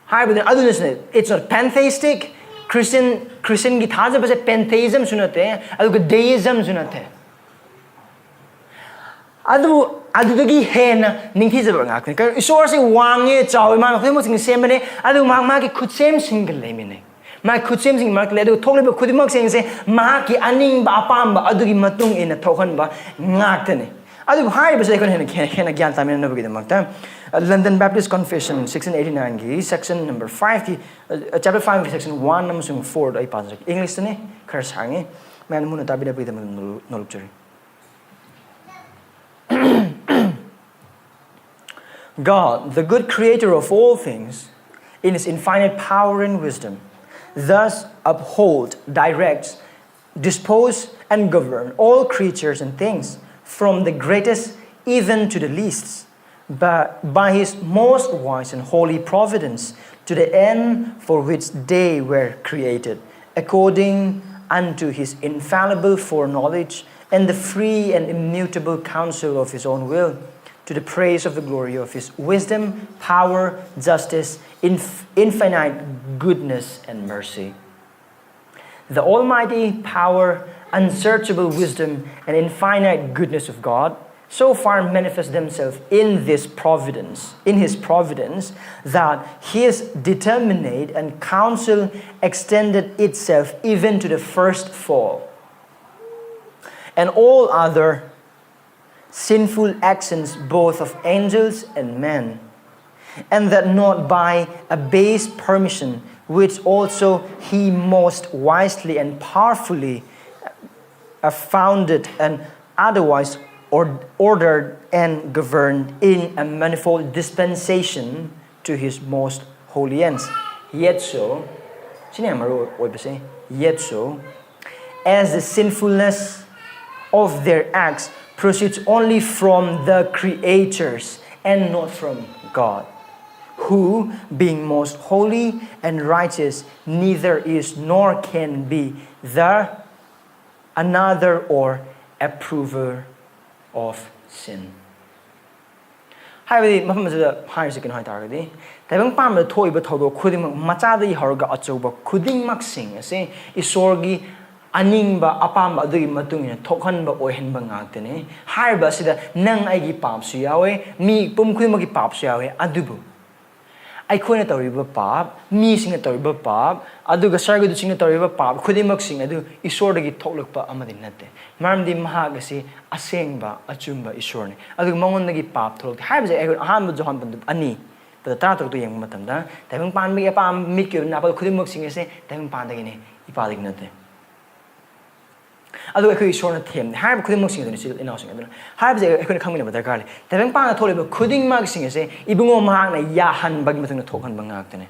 Hybrid otherness. It's not pantheistic. Christian guitars but pantheism sunate, aduga deism sunate. Adudagi hen ningtizaba ngakne. Esor sing wange chaw man khudimo sing semane adu maki kutsem single lemine. My kutsem sing mark ledu tokle ba khudimak sing se mahaki aning ba apamba adugi matung ina thokan ba ngaktene. Adu hai ba se kon hen gyan tamen na bagi makta. London Baptist Confession 1689 gi section number 5 chapter 5 section 1 amasung 4 ai pas English ne khar sangi man mun ta bida bida noluk churi God, the good creator of all things, in His infinite power and wisdom, thus uphold, directs, dispose, and govern all creatures and things, from the greatest even to the least, but by His most wise and holy providence, to the end for which they were created, according unto His infallible foreknowledge and the free and immutable counsel of His own will, to the praise of the glory of His wisdom, power, justice, infinite goodness and mercy. The almighty power, unsearchable wisdom, and infinite goodness of God so far manifest themselves in His providence, that His determinate and counsel extended itself even to the first fall, and all other sinful actions both of angels and men, and that not by a base permission, which also He most wisely and powerfully founded and otherwise ordered and governed in a manifold dispensation to His most holy ends. Yet so, as the sinfulness of their acts proceeds only from the creators and not from God, who, being most holy and righteous, neither is nor can be the another or approver of sin. Haibadi mafam asida hairse kin haitargadi taibang pamda thoiba thodo khudimak machada horga achoba khudingmak sing ase isorgi aningba apamba adugi matungina thokhanba oihenba ngaktene haiba asida nang aigi papsu yawe mi pum khudimaki papsu yawe adubu Eikhoina tawriba pap mi singa tawriba pap aduga sargadu singa tawriba pap khudimak sing adu isordagi thoklakpa amadi natte maramdi mahagasi asengba achumba isorne aduga mangondagi pap tholok haibse ahan johan bandu ani pada ta tok to yeng matamda taibang panbi apam mikyo na pa khudimak sing ase taibang pandagi ne ipadig natte aduga ekhoi isorna them haib khudimak sing adu sil ina sing adu haibse ekhoi khangmina ba darkar le taibang pana tholiba khudingmak sing ase ibungo mahagna yahan bagi matungna thokhan bangaktene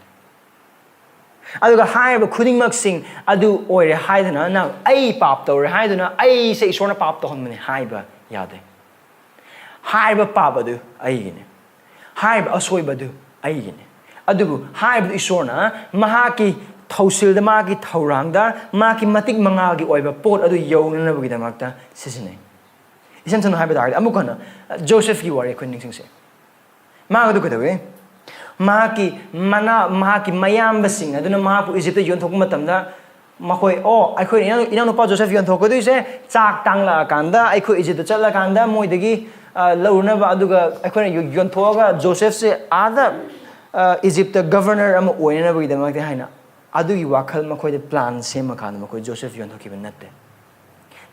aduga haib khudingmak sing adu oire haidana na ai pap tawre haidana ai se isorna pap to honmane haiba yade haiba pap adu aigine haib asoiba adu aigine adugu haib isorna mahaki thausilda magi thaurangda magi matik mangagi oiba pot adu yowna bagi sisine isam sanu haiba dar amukana Joseph ki wari khun ningsing se ma adu kadawe mahaki mayam basing aduna Mahakpu Egypt yon thok matamda makhoi aikhoi ina no pa Joseph yon thok dui se chak tangla kanda aikhoi Egypt chala kanda moi dagi launa ba aduga aikhoi yon thoga Joseph se ada Egypt governor am oina bagi damakte haina adugi wakhal makhoi de plan sema kan makhoi Joseph yon thokiba natte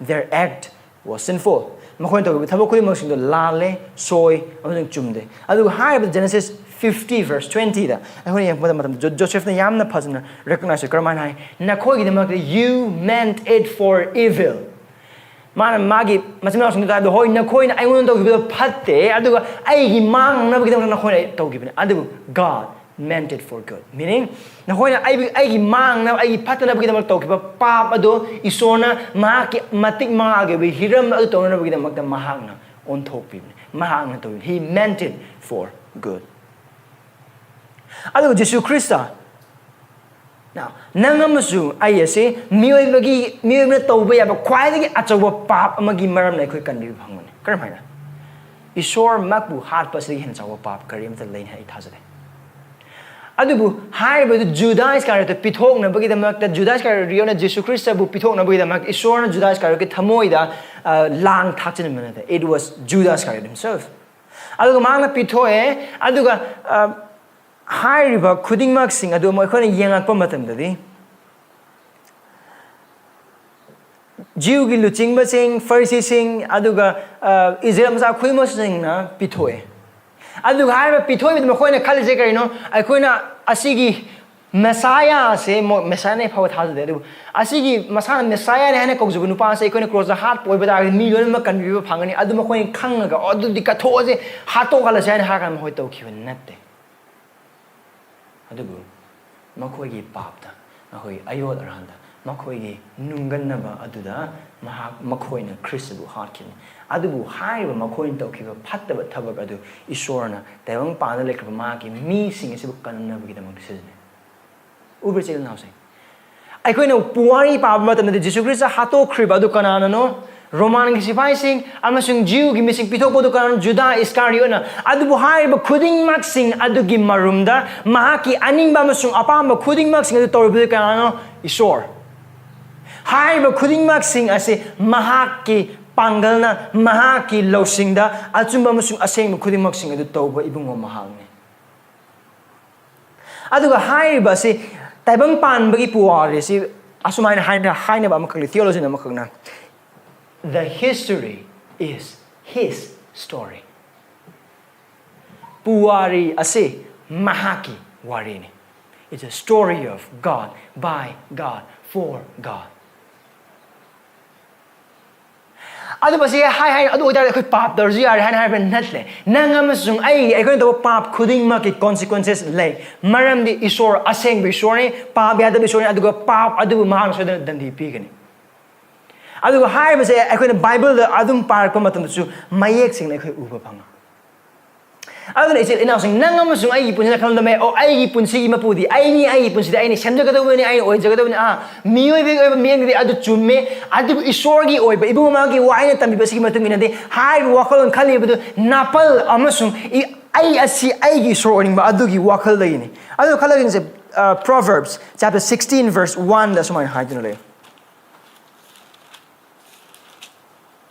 their act was sinful makhoi to thabo khoi maksing do lale soy amung chumde aduga high Genesis 50 verse 20 da akhoi yang matam Joseph na yamna phasna recognize karman hai nakhoi gi damakte you meant it for evil mana magi masina sing da hoi nakhoi na aingon to gi phatte aduga ai gi mang na gi damakte nakhoi to gi aduga God meant it for good meaning nahoina ai gi mang na ai gi phatna bagi damak tawkiba pap ado isona mahaki matik mangage bi hiram adu tawna bagi damak da mahagna on thopi mahagna to he meant it for good adu Jesus Christa now nangamusu ai ase miyoi na tawba ya ba khwaidagi achawa pap amagi maram na khoi kanbi phangmane karamhaina isor makbu hat pasri hen chawa pap karim ta leina ai thajade adubu haiba Judas character pithok na bagi damak ta Judas character riona Jesus Christ bu pithok na bagi damak isor na Judas character thamoi da lang thachin manata it was Judas character himself aduga mangna pithoe aduga haiba khudingmak sing adu moi khona yengakpa matam dadi Jew gi luching ba sing Pharisee sing aduga Israel sa khuimo sing na pithoe aduga haiba pithoe mit makhoi na khali je karino akhoi na asigi Messiah se Messiah ne phawa thal de asigi masana Messiah ne hane kokju nu pa se akhoi na cross the heart poi ba da million ma kan bi phangani adu makhoi khang ga adu dikka tho je hato kala se ne ha kan hoi to khiwen natte adugu makhoi gi papta makhoi ayod aranda makhoi gi nungan ba aduda makhoi na Christu heart kin adubu haiba makhoi to khiba phatta ba thabak adu isorna taibang pa na lekra ma ki mi sing se kan na bi damang decision uber chel now say aikoi no puari pa ba tam de Jesus Christ hato khriba adu kanana no Roman gi sipai sing amasung Jew gi missing pithok bodu kan Judah Iscariot na adubu haiba khuding mak sing adu gi marumda mahaki aning ba amasung apam ba khuding mak sing adu torbi kanano isor haiba khuding mak sing ase mahaki pangalna mahaki losingda achumba amasung aseng khuding mak sing adu tawba ibungo mahangne aduga haiba se taibang pan bagi puari si asumai haina ba makali theology na makagna the history is his story puari ase mahaki warini it's a story of God by God for God adu basi hai adu oida khoi pap darji ar han har natle nangam sung ai khoi to pap khuding ma ki consequences lay maram di isor aseng bi isor ni pap ya da bi isor ni adu pap adu ma so dan di pi gani adu hai basi khoi na Bible da adum par ko matam su mayek sing le khoi uba phanga aduna isil inausing nang amasung ai gi punsi khamdame o ai gi punsigi mapudi ai ni punsida ai ni semjagadawni ai oijagadawni miyoi big oiba miyeng di adu chumme adu isorgi oiba ibu ma gi waina tambi basigi matung inade hai wakal khali bedu napal amasung ai asi ai gi isor oning ba adu gi wakal dagini adu khalagin se Proverbs chapter 16 verse 1 that's my height in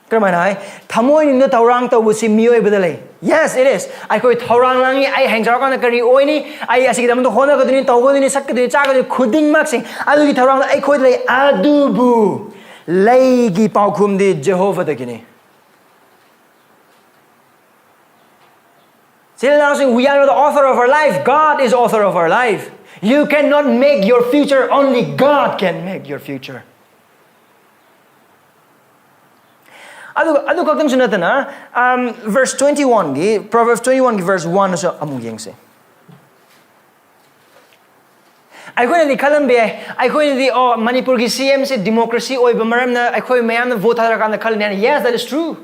Kermanai, Tamoy in the Taurang to Wusi Mio Bedele. Yes, it is. I call it Taurang Langi, I hang on the Kari Oini, I see them to Hona Godin, Tawin, Sakati, Chaka, Kuding Maxing, I look at Tarang, I call it Adubu, Legi Paukum de Jehovah the Guinea. Still announcing, we are not the author of our life, God is author of our life. You cannot make your future, only God can make your future. Adu kakam sunatana verse 21 gi Proverbs 21 gi verse 1 so amung yengse Eikhoina di khalambe Eikhoina di Manipur gi CM se democracy oiba maram na Eikhoi mayam na vote hara kan khalne yes that is true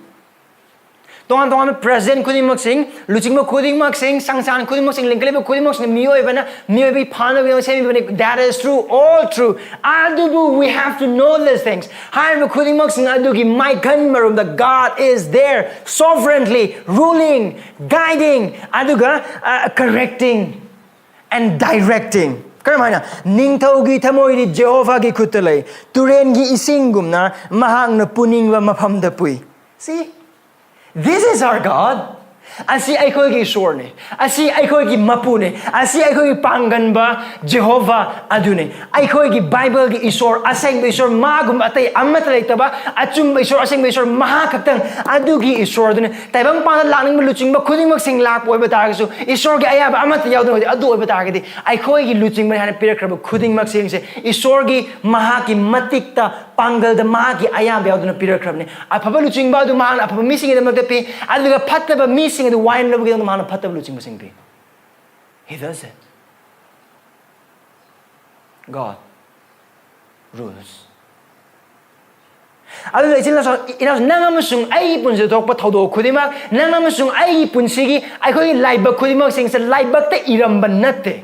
Tongan president kuding sing luchingma kuding sing sangsan kuding sing linklebe kuding sing miyoi bana miyoi bi phana bi semi bani that is true all true adubu we have to know these things haim kuding sing adugi my kan marum the God is there sovereignly ruling guiding aduga correcting and directing Karmana ningthau gi thamoi di Jehovah gi khutalai turen gi isingumna mahang na puning wa mapham da pui see This is our God. Asi Eikhoi gi Sorne. Asi Eikhoi gi Mapune. Asi Eikhoi gi panganba Jehovah adune. Eikhoi gi Bible gi Isor aseng Isor magum atay amat leitaba achum Isor aseng Isor mahakatang adu gi Isor adune. Taibang pa laning luching ba khuding mag sing lak oi bata so Isor gi ayaba amat yaudun adu oi bata gi Eikhoi gi luching ba han pirakrab khuding mag sing se Isor gi mahaki matikta pangal the mahaki ayaba yaudun pirakrab ne. Apaba luching ba du man apaba missing the magpi adu ga phatta missing the wine level the man phatta luching ba sing be. He does it. God rules. Adu ichila so ina nangamasung ai punse dokpa thodo khudima nangamasung ai punsigi ai khoi laiba khudima sing se laiba te iram banatte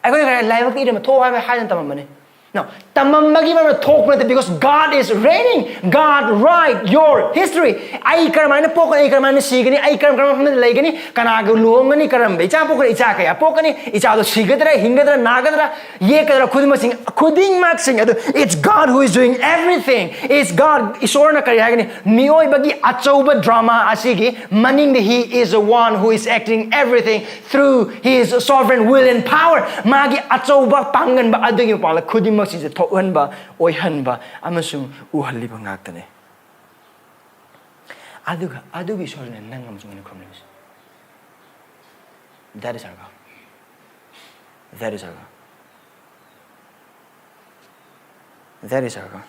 ai khoi laiba te iram tho ha ha tan tamamane no tamamagi ma thok na because God is reigning God write your history ai karmana pok ai karmana sigani ai karmana laigani kana gu luongani karam be cha pok icha kaya pokani icha do sigadra hingadra nagadra ye kadra khudima sing khuding mak sing it's God who is doing everything it's God isorna kari hagani mioi bagi achauba drama asigi maning he is the one who is acting everything through his sovereign will and power magi achauba pangan ba adugi pala khuding mak sing thohan ba oihan ba amasung uhalli ba ngaktane adugi sorne nangam sungane khomnes that is our God that is our God that is our God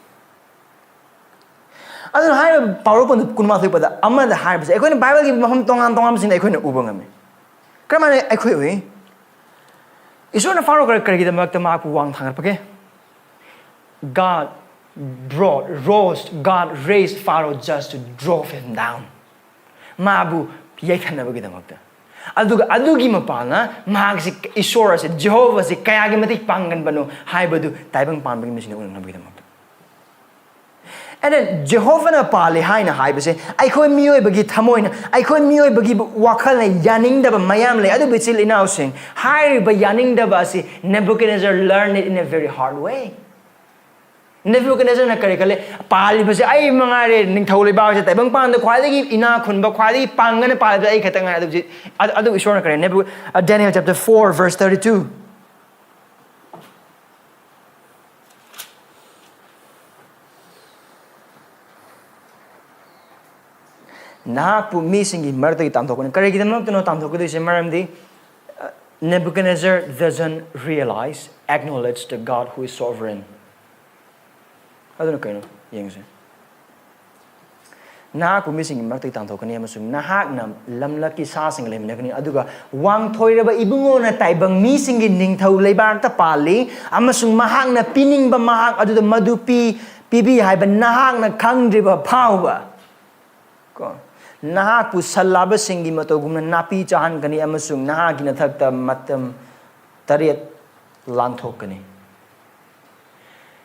adu hai power pon kunma thoi pada amma da hai ba ekhoi Bible gi maham tongam sin ekhoi na ubang ame kramane ekhoi oi isona faro kar gi da mak ta Mahakpu wang thangar pake God raised Pharaoh just to drove him down. Mabu yaikhana bagi damakta. Adugi mapana mahagsi Isora se Jehovah se kayagi matik pangan banu haibadu taibang pan bagi machine unang bagi damakta. And then Jehovah na pali hai na hai base Eikhoi miyoi bagi thamoina Eikhoi miyoi bagi wakal na yaning daba mayam le adu bichil inausing hai ba yaning daba si Nebuchadnezzar learned it in a very hard way. Nebuchadnezzar na kare kale pali base ai mangare ningthau le ba se taibang pan da khwaidagi ina khunba khwaidagi pangan pali ai khatang adu Isor na kare Daniel chapter 4 verse 32 Nahakpu missing in Marta Tamtokon. Correct not to know Tamtoko is Maramdi. Nebuchadnezzar doesn't realize, acknowledge the God who is sovereign. I don't know, Yang. Nahakpu missing in Marta Tamtokon, Amasung, Nahaknam, Lamlaki Sasing Lemnakani, Aduga, Wang Toiraba Ibungona Taibang missing in Ningtau Lebarta Pali, Amasung Mahang na pinning ba Mahang, Adu the Madupi, Pibi, Haiba Nahang na Kangriba Power. nahakpu salabasinggi matogumna napi chahankani amasung nahakki nathakta matam tariat lanthokani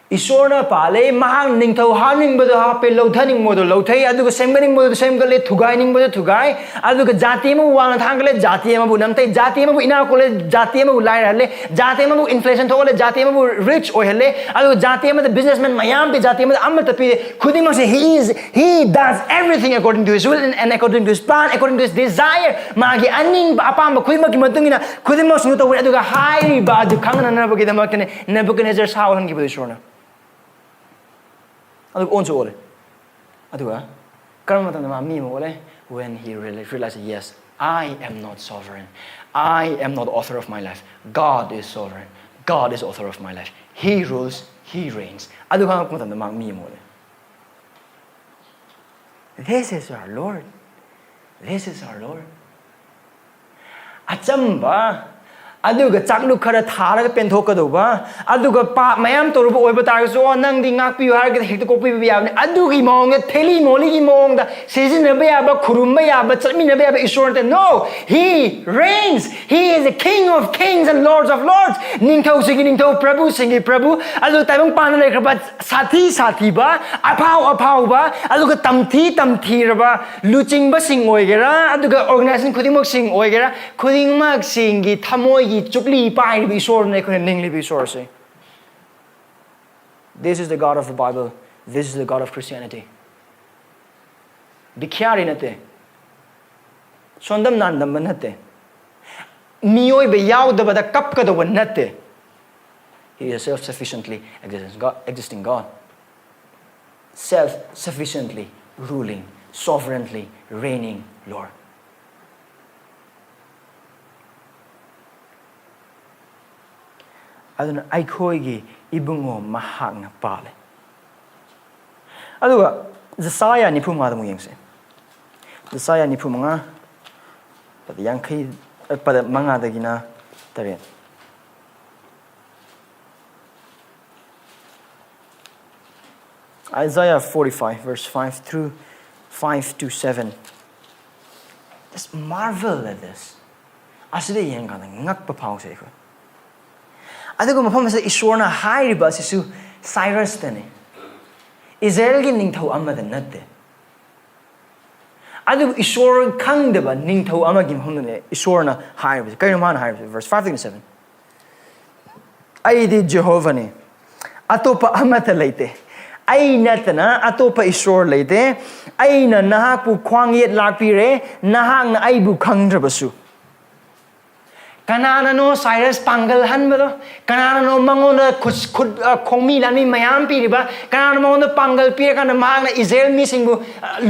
Isorna pale mahang ningthau haning bada hape lothaning modo lothai aduga semganing modo semgale thugaining bodo thugai aduga jati ma wang thangale jati ma bu namtai jati ma bu ina kole jati ma bu lai hale jati ma bu inflation thole jati ma bu rich oi hale aduga jati ma the businessman mayam pe jati ma amata pe khuding ma se he does everything according to his will and according to his plan according to his desire magi aning apam khuding ma ki matungina khuding ma sunu to aduga hai ba adu khangna na ba ki damakne Nebuchadnezzar sawalan ki bu Isorna Aduh onso ole. Aduh karena mata nama mi mo ole when he realized yes I am not sovereign. I am not the author of my life. God is sovereign. God is author of my life. He rules. He reigns. Aduh karena mata nama mi mo ole. This is our Lord. This is our Lord. Achamba. Aduga chaklu khara tharaga penthokadoba aduga pa mayam toruba oiba targaso nangdi ngakpiu harga hekta kopi bi yabne adugi mongga theli moli gi mongda sezinaba yaba khurumba yaba chatminaba yaba Isorna no he reigns he is the king of kings and lords of lords ningthau sigi ningthau prabhu singi prabhu adu taibang pana lekhaba sathi ba apau ba aduga tamthi raba luchingba sing oigera aduga organization khudimok sing oigera khudingmak singi thamoi chukli pai bi Isorna ekhone ningli bi Isor se This is the God of the Bible. This is the God of Christianity. Dikhyari nate sondam nandam nate miyoi be yaudaba da kapkadaba nate He is a self-sufficiently existing God. Self-sufficiently ruling, sovereignly reigning Lord. Aduna Eikhoigi ibungo mahakna pale. Aduga Zesaya ni pumada mo yengse. Zesaya ni pumanga pada yangkai pada mga dagina tarian. Isaiah 45 verse 5 through 5 to 7. Just marvel at this. Aside yenga ngak pa pao se ko. Adugo mafam sa Isorna hairiba sisu Cyrus tane. Israel gi ningthau amada natte. Adugo Isor khangdaba ningthau amagi mafamne Isorna hairiba. Kaino man hairiba verse 5 to 7. Ai di Jehovah ne. Atopa amata leite. Ai natana atopa Isor leite. Ai na Mahakpu khwangyet lakpire nahak na ai bu khangdrabasu. Kanana no Cyrus pangal hanbado kanana no mangona khud khongmi lami mayam piriba kanana mangona pangal pire kana magna Israel ningsingu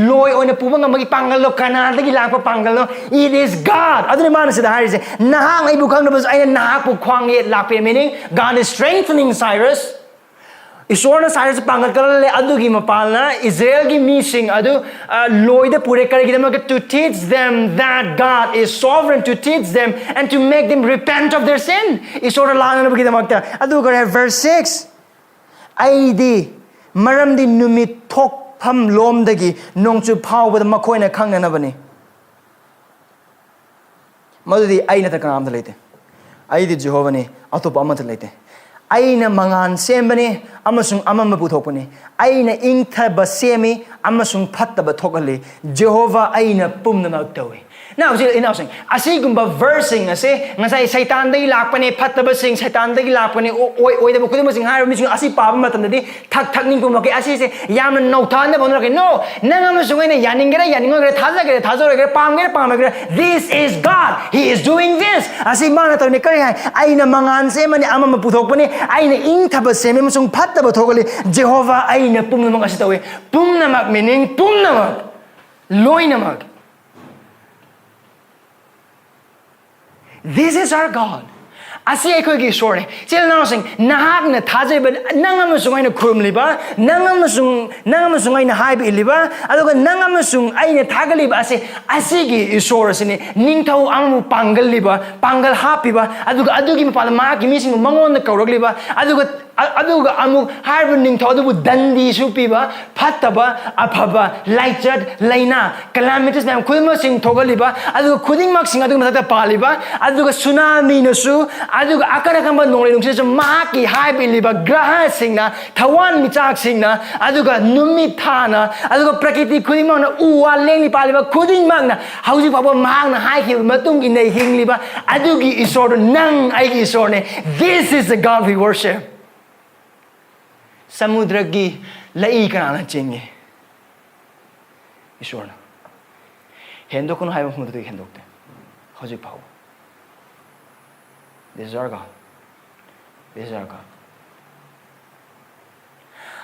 loi oina puba ngamagi pangal lo kanana gi lakpa pangal lo it is God adune mana sida harise nahang ai bu khangna bas aina Mahakpu khwangyet lakpire meaning God is strengthening Cyrus Isorna Cyrus pangal kalale adugi mapalna Israel gi mising adu loida pure karigidama to teach them that God is sovereign, to teach them and to make them repent of their sin. Isorna lana nabagidamakta adu kare verse 6 aidi maram di numit thok pham lom dagi nongchu phawbada makhoina khangnanabani madudi aina ta kanam leite aidi Jehovah ni atopa amata leite Aina mangan sembani amasung amama puthokpani aina ingthaba semi amasung phattaba thokali Jehovah aina pumnamakta Now saying asigumba versing ase ngasai Satan dai lakpani phattaba sing Satan dai lakpani oida bu kudum sing hair mising asi paba matandadi thak ning pumaki asi se yamna nauthana bonra ke no nangam sungaina yaningera yaningora thajagera thajoragera pamgera this is God he is doing this asi mana tawne kari hai aina mangan semani amama puthokpani aina ingthaba semi masung phattaba thokali Jehovah aina pumnamak asi tawe pumnamak meaning pumnamak loinamak This is our God. Asi Eikhoigi Isorne. Sila nasing nahak na thajay ba nangamasung ay na khurumliba, nangamasung ay na haibi iliba, aduga nangamasung ay na thagaliba asigi Isor sini ningthau amu pangal liba, pangal happy ba, adugi mapala maki mising mangon na kauragliba, aduga aduga amuk harba ningtho adubu dandi su piba phattaba aphaba laichat leina calamities nam khudma sing thogaliba aduga khuding mak sing aduga mathakta paliba aduga tsunami na su aduga akara kamba nongle nungse su mahakki haibeliba graha singna thawan michak singna aduga numi thana aduga prakriti khuding mak na uwa lengli paliba khuding mak na hauji paba mahak na hai khil matung in nei hingliba adugi isor nang ai gi isor ne. This is the God we worship. Samudra ki lai kana chinge Ishwarna hendo kun hai mudra ki hendo te hoji pau. This is our God. This is our God.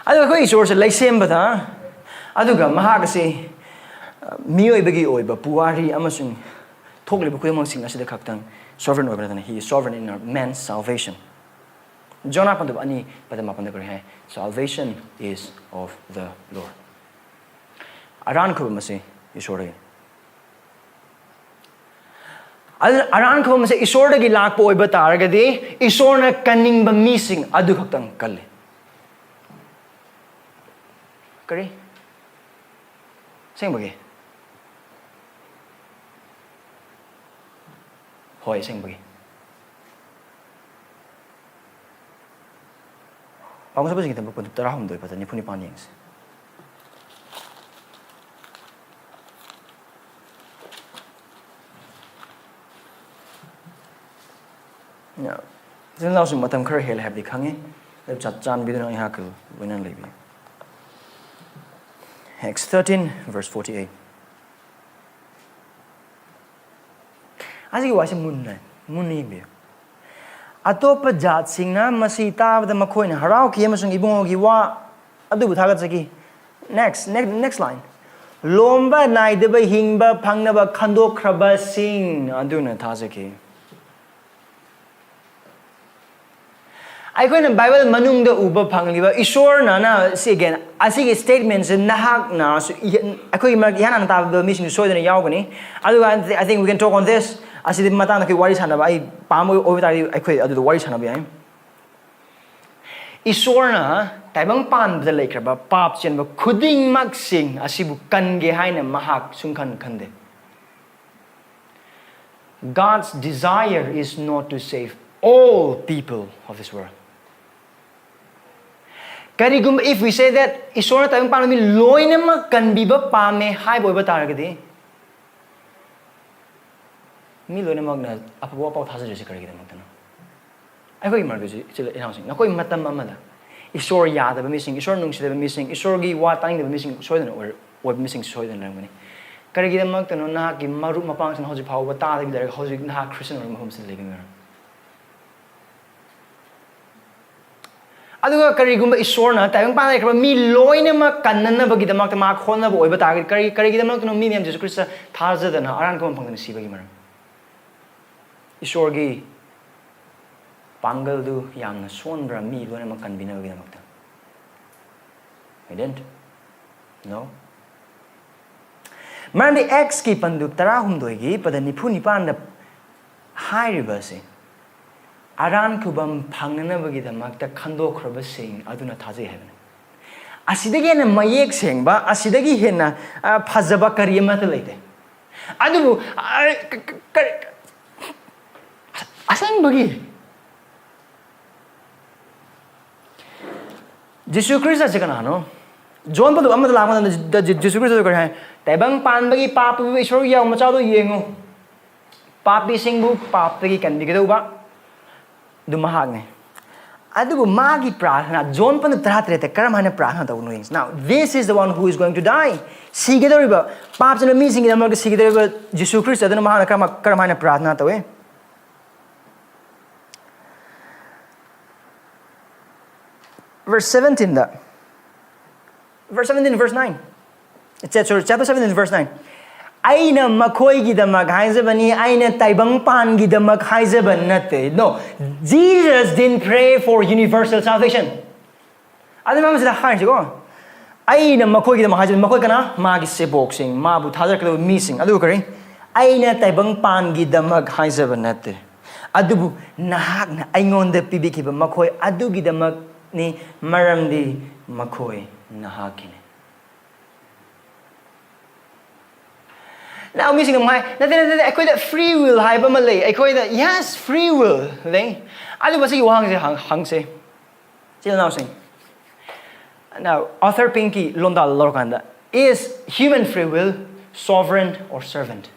Adu ko Ishwar se lai sem bata adu ga mahak se miyoi bagi oi ba puari amasung thokle bu kuyamang sing asida khaktang sovereign oi ba. He is sovereign in our man's salvation. Jonah pandu ani padama pandu kare hai. Salvation is of the Lord. Aran ko mase Ishore. Aran ko mase Ishore gi lak po iba taragadi Ishore na kaning ba missing adu khaktang kalle. Kari? Sing bagi. Hoy sing bagi. Ako sa kita magpunta tarahom doy pata ni puni panings. Yeah. Then also matam kar hel have the khange. Leb chat chan bidon ai hakul winan lebi. Acts 13 verse 48. Asi ko wasi munni bi. Atopa jat singna masita the makoina harau ki amasung ibungo gi wa adu buthagat saki. Next line. Lomba naideba hingba pangnaba khando khraba sing aduna thasaki. Eikhoina Bible manung da uba pangliba Ishor na see again asigi statements nahak na eikoi mar yana ta the mission soidena yawgani adu I think we can talk on this asidi matang na ki wari sana ba ai pamu ovitari eikoi adu the wari sana ba ai Ishor na taibang pan da laikraba pap chen ba khuding mak sing asibu kan ge haina mahak sungkhan khande. God's desire is not to save all people of this world. If we say that Ishor tayong paano mi loina ma kanbiba pa me hai boy ba taragadi mi loina mag na apawa pa thasa jesi karagi da magtano ai ko imar gesi chila inhousing na ko matam amada Ishor ya da missing Ishor nung sida missing Ishor gi wa tang da missing soidan or missing soidan langani karagi da magtano na ki maru mapang san hoji phaw ba ta da bi da hoji na Christian or mahum sin legin aduga karigumba Ishor na tayong panay kraba mi loina ma kanna bagi damak ta ma khonna bo oiba target karigi damak no mi nem Jesus Christ thaza da na aran ko phangna si bagi maram Ishor gi pangal du yamna sonbra mi loina ma kanbina bagi damak ta I didn't no marami x ki panduk tarahum doigi pada nipu nipan da hairiba se Aran kubam pangnana bagi damak ta khando khraba sing aduna thaje heaven asidagi na mayek sing ba asidagi hena phajaba kariyama ta leite adubu asang bagi Jesus Christ ase kana no John padu amada lama da Jesus Christ ko hai taibang pan bagi pap Ishor yaw macha do yengo papi singbu pap bagi kan bigi ba do mahag ne adubu magi prarthana John pan tratrete karamana prarthana ta unoings. Now this is the one who is going to die sigedoriba pap chana mi sing amar sigedoriba Jesus Christ adana mahana karamana prarthana ta we verse 17 verse 9 it says chapter 17 verse 9 Aina makoi gi damak haizabani aina taibang pan gi damak haizaban nate. No, Jesus didn't pray for universal salvation. Adi mama sila hain sigo. Aina makoi gi damak haizaban makoi kana magi se boxing ma bu thazar kalo missing. Adu kari. Aina taibang pan gi damak haizaban nate. Adu bu nahak na aingon de pibi ki ba makoi adu gi damak ni maram di makhoi nahakki ni. Now, missing my I call that free will. Hi, but Malay. I call that yes, free will. Lay. I do say hang say. Still now saying. Now, author Pinky Londal Lorkanda is human free will sovereign or servant.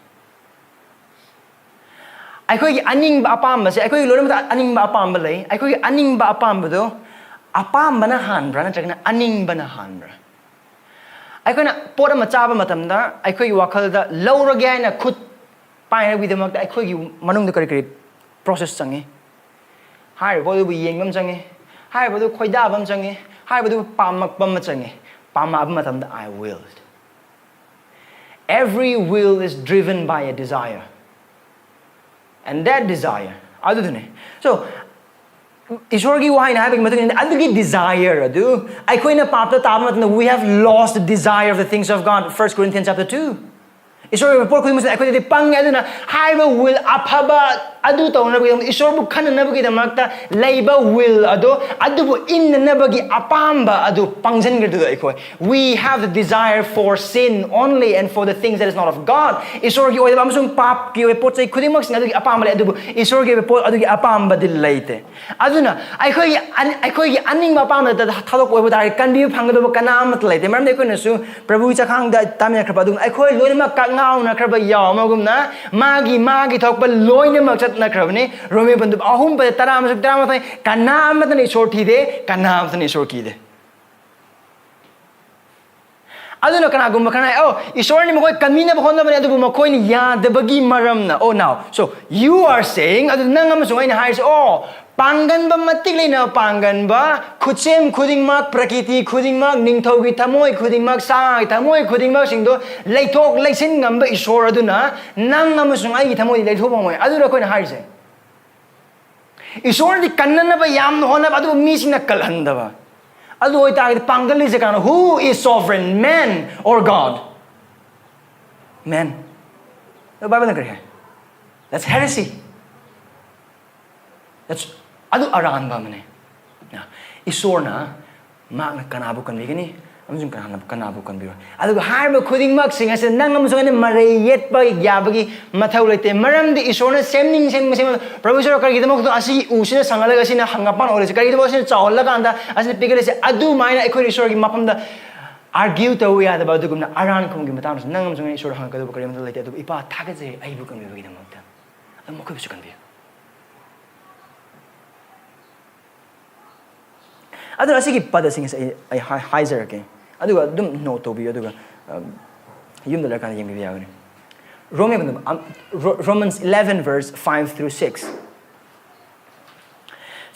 I call aning ba apam say. I call you aning ba apam Malay. I call you aning ba apam do. Apam bana hanbra na chakna aning bana hanbra. Eikhoina pot ama chaba matamda eikhoigi wakhalda laurage haina khut paina bidamakta eikhoigi manungda kari process changi hai bodu bu yengbam changi hai bodu khoida bam changi hai bodu pamak bam changi pama ab matamda I willed. Every will is driven by a desire, and that desire adudune so Esorgi wahai na having matung adugi desire adu Eikhoina papta tama we have lost the desire of the things of God. 1 Corinthians chapter 2. Esorgi report ko musa Eikhoina de pang aduna haiba will aphaba adu to na bagi Esorbu khana na bagi damakta leiba will adu bu in na bagi apamba adu pangjan girdu Eikoi. We have the desire for sin only and for the things that is not of God. Esorgi oi amasung pap ki oi pot sai khudimak sing adu apamba adu Esorgi pot adu apamba dil leite aduna Eikoi aning apamba da thadok oi budai kanbi phangdo kana mat leite maram Eikoi na su prabhu chakhang da tamya khaba du Eikoi loina ka ngau na khaba yaw magum na magi thok ba loina mak chat na khrabne rome bandu ahum ba tara amasuk tara matai kana mat ni sorthi de kana mat ni sorki de aduna kana gum kana Isor ni makoi kamina ba honna bani adu makoi ni ya de bagi maram na now so you are saying adu nang amasung ai na hai panganba matik leina panganba khuchem khudingmak prakriti khudingmak ningthaugi thamoi khudingmak sa thamoi khudingmak singdo leithok leisin ngamba Isor aduna nang amasung ai thamoi leithok bamoi adura koina haise Isor di kannana ba yam hona adu mi singna kalhandaba adu oi ta pangal lise kana who is sovereign, man or God? Man. The Bible na that's heresy. That's adu aran ba mane na Isor na mak na kanabu kan bigini amjung kanabu kan biro adu har ba khuding mak sing ase nang amjung ne marayet ba yabagi mathau lete maram di Isor na semning sem prabhu sir kar gidamok to asi usina sangalaga sina hangapan ore kar gidamok sina chawla kanda asina pigale se adu maina ekhoi Isor gi mapam da argue to we ada ba dugum na aran kum gi matam nang amjung Isor hangka do kar lete adu ipa thagaje ai bu kan bigi damok ta am ko bisu kan bi adu asigi pada sing ai heiser ke aduga dum no to bi aduga yum da kan yem bi ya ne Romans 11 verse 5 through 6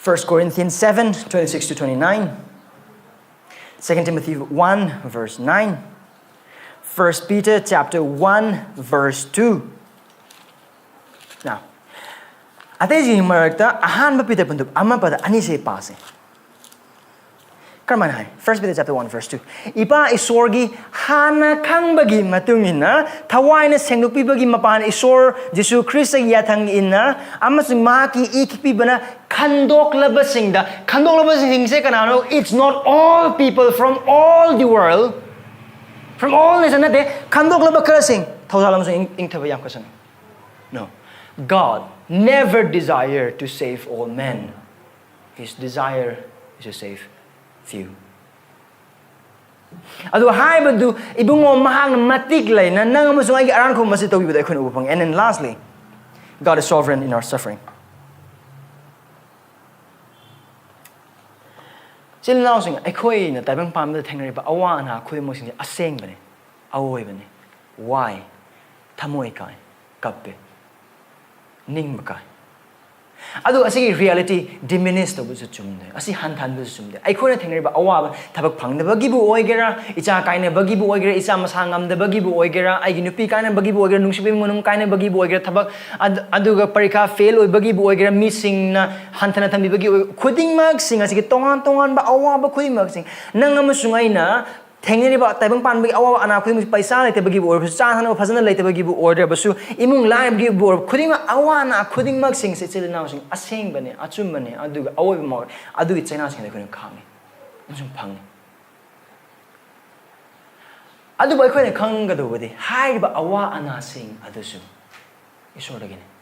1 Corinthians 7 26 to 29 2 Timothy 1 verse 9 1 Peter chapter 1 verse 2 now atezi marakta ahan ba Peter pundup amma pada ani se pase Karman hai 1 Peter chapter 1 verse 2 ipa Isorgi hana khangbagi matungina thawai na sengnupi bagi mapan Isor Jesu Christ yathang inna amasung maki ikpi bana khandok labasingda khandok labasing se kanano it's not all people from all the world from all nation de khandok labakasing thawsalam sing ingthaba yam kasan no God never desired to save all men. His desire is to save few. Adu haibadu ibungo mahang matik leina nang amasung ai aran ko masi tawbi da khun upang. And then lastly, God is sovereign in our suffering. Sil now sing ekhoi na tabang pam da thengnari ba awa na khoi mo sing aseng bane awoi bane why thamoi kai kappe ning makai adu asigi reality diminished to busu chumde asi han than busu chumde ekhoi na thengnari ba awa thabak phangna bagi bu oigera icha kaina bagi bu oigera icha masangam da bagi bu oigera ai ginupi kaina bagi bu oigera nungsibe munum kaina bagi bu oigera thabak aduga parikha fail oi bagi bu oigera missing na hanthana thambi bagi khuding mak sing asigi tongan ba awa ba khuding mak sing nang amasung aina thengni ba taibang pan bagi awa ana khuding paisa lete bagi bu or cha hana phajana lete bagi bu order basu imung lai bagi bu khuding awa na khuding mak sing se chil na sing aseng bane achum bane aduga awa ma adugi chaina sing khuding khami ꯑꯃꯁꯨꯡ ꯐꯪꯉꯤ ꯑꯗꯨꯕꯨ ꯑꯩꯈꯣꯏꯅ ꯈꯪꯒꯗꯧꯕꯗꯤ ꯍꯥꯏꯔꯤꯕ ꯑꯋꯥ ꯑꯅꯥꯁꯤꯡ ꯑꯗꯨꯁꯨ ꯏꯁꯣꯔꯗꯒꯤꯅꯤ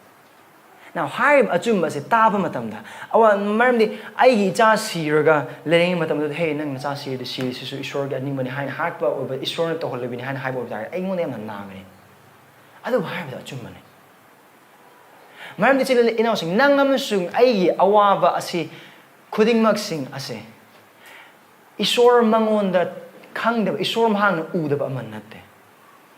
Now, hiram achumba taba matamda. Maramdi aigi icha siraga lereng matamda hey nang nacha sirde sisu isor ga ningmani haina hakpa oba isor na toholbini haina haibo dai aingon yam namani. Adu hiram achumba ne. Maramdi chile inausing nang amasung aigi awaba asi khudingmak sing ase. Isor mangonda khangdaba isor mahang udaba aman natte.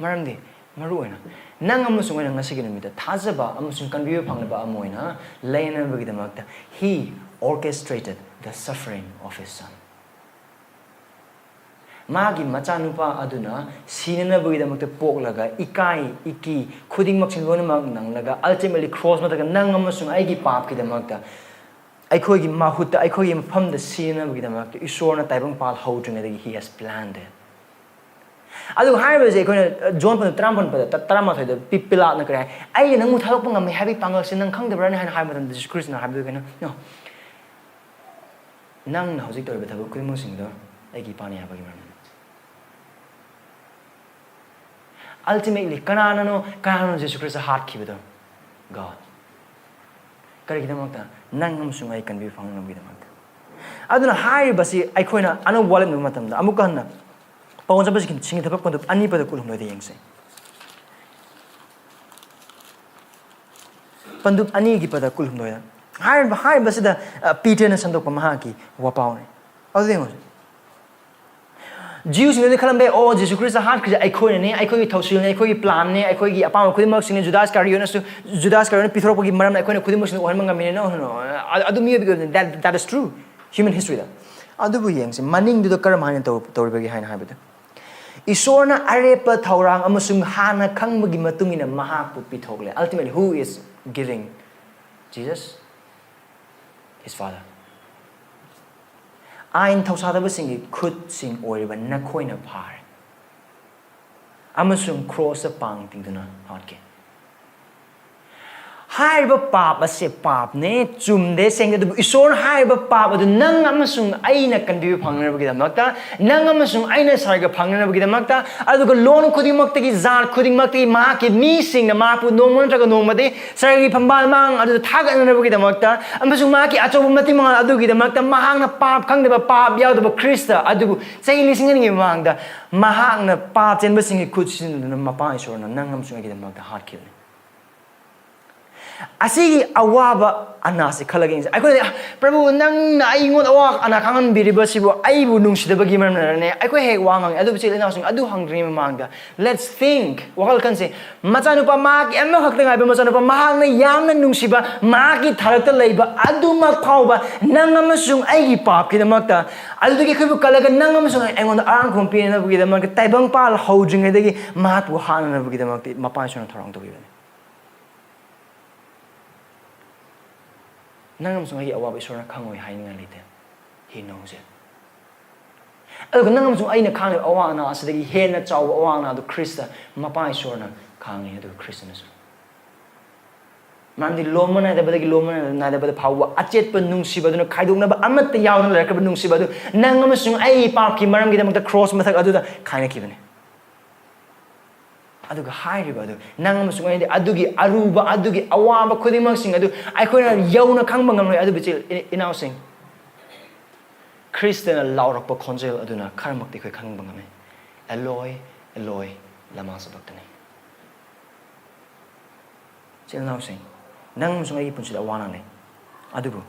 Maramdi maruina nang amasung ay nang sige namita thazaba amasung kanbiyo panganba amoina leina bagidamagta he orchestrated the suffering of his son magi machanupa aduna sinana bagidamagta poklaga ekai iki khudingmak sinlona mag nanglaga ultimately cross mataga nang amasung aigi pap kidamagta aikhoigi mahutta aikhoigi mafamda sinana bagidamagta isorna taibang pal hodringadagi he has planned it Adu hiram is Eikhoina John pan trampan pada tarama thai da pipila na kare ai nang mu thalok pang me happy pangal sin nang khang da brana han hiram da Jesus Christ na happy kana no nang na hojik tor ba thabu krimung sing do ai gi pani ha ba gi man ultimately kanano Jesus Christ heart ki ba God kare gi damak nang ngam sungai kan bi phang nam gi damak aduna hiram basi Eikhoina ana wallet no matam da amuk kan na Pawon sa basikin singit habak pando ani pada kulong no diyeng se. Panduk ani gi pada kulong no ya. Hai basida Peter na sandok pamahaki wapaw ne. Ado diyeng os. Jews ne kalam be oh Jesus Christ heart kja Eikhoina ne Eikhoigi thausil ne Eikhoigi plan ne Eikhoigi apam khudimak sine Judas Iscariot Peter pogi maram Eikhoina khudimak sine ohan manga mine no adu mi that is true human history da. Adu bu yeng se maning du karam hain to bagi hain haibada. Isorna arepa thaurang amasung hana khangmagi matungina Mahakpu pithogle. Ultimately, who is giving? Jesus, his father. Ain thausadaba singi khut sing oriba nakhoina phar. Amasung cross pang tingduna hotke. Haiba pap ase pap ne chumde sengde du isor haiba pap adu nang amasung aina kandiu phangna bagi damakta nang amasung aina sarga phangna bagi damakta adu ko lon khudingmakta ki zar khudingmakta ki ma ki mi sing na Mahakpu nomon traga nomade sargi phambal mang adu thagana bagi damakta amasung ma ki achobu mati mang adu gi damakta mahangna pap khangdeba pap yaudaba Krista adu chai lising ni mangda mahangna pap chenba singi khutsin na mapa isor na nang amasung gi damakta heart kill Asigi awaba anasi khalagin ai ko Prabhu nang na ai ngon awak ana khangan biriba sibo ai bu nungsidaba gi maram ne ai ko he wangang adu bichi lena sing adu hangri mangda let's think wakal kan se machanupa ma ki amma khakta ngai ba machanupa mahang na yamna nungsiba ma ki tharakta leiba adu ma phauba nang amasung ai gi pap ki damakta adu gi khibu kalaga nang amasung ai ngon arang khompi na bu gi damakta taibang pal hojing dagi Mahakpu hana na bu gi damakta mapa sona thorang to gi Nangam sung agi awab isora khangoi hainga lite he knows it adu nangam sung aina khang awa na asidagi hena chaw awa na du Krista mapa isora khangi adu Krista nasu mandi lomana da badagi lomana na da bad phawa achet pa nungsi baduna khaidong na ba amat yawna la ka nungsi badu nangam sung ai pap ki maram gi da cross mathak adu da khaina ki bane adu ga hairi badu nangam sung ai adugi aruba adugi awaba khudimang sing adu Eikhoina yauna khangba ngamroi adu bichil inau sing Christian laurakpa khonjel aduna kharmakti khoi khangba ngame Eloi Eloi lama sabachthani chil nau sing nangam sung ai punchil awana ne adubu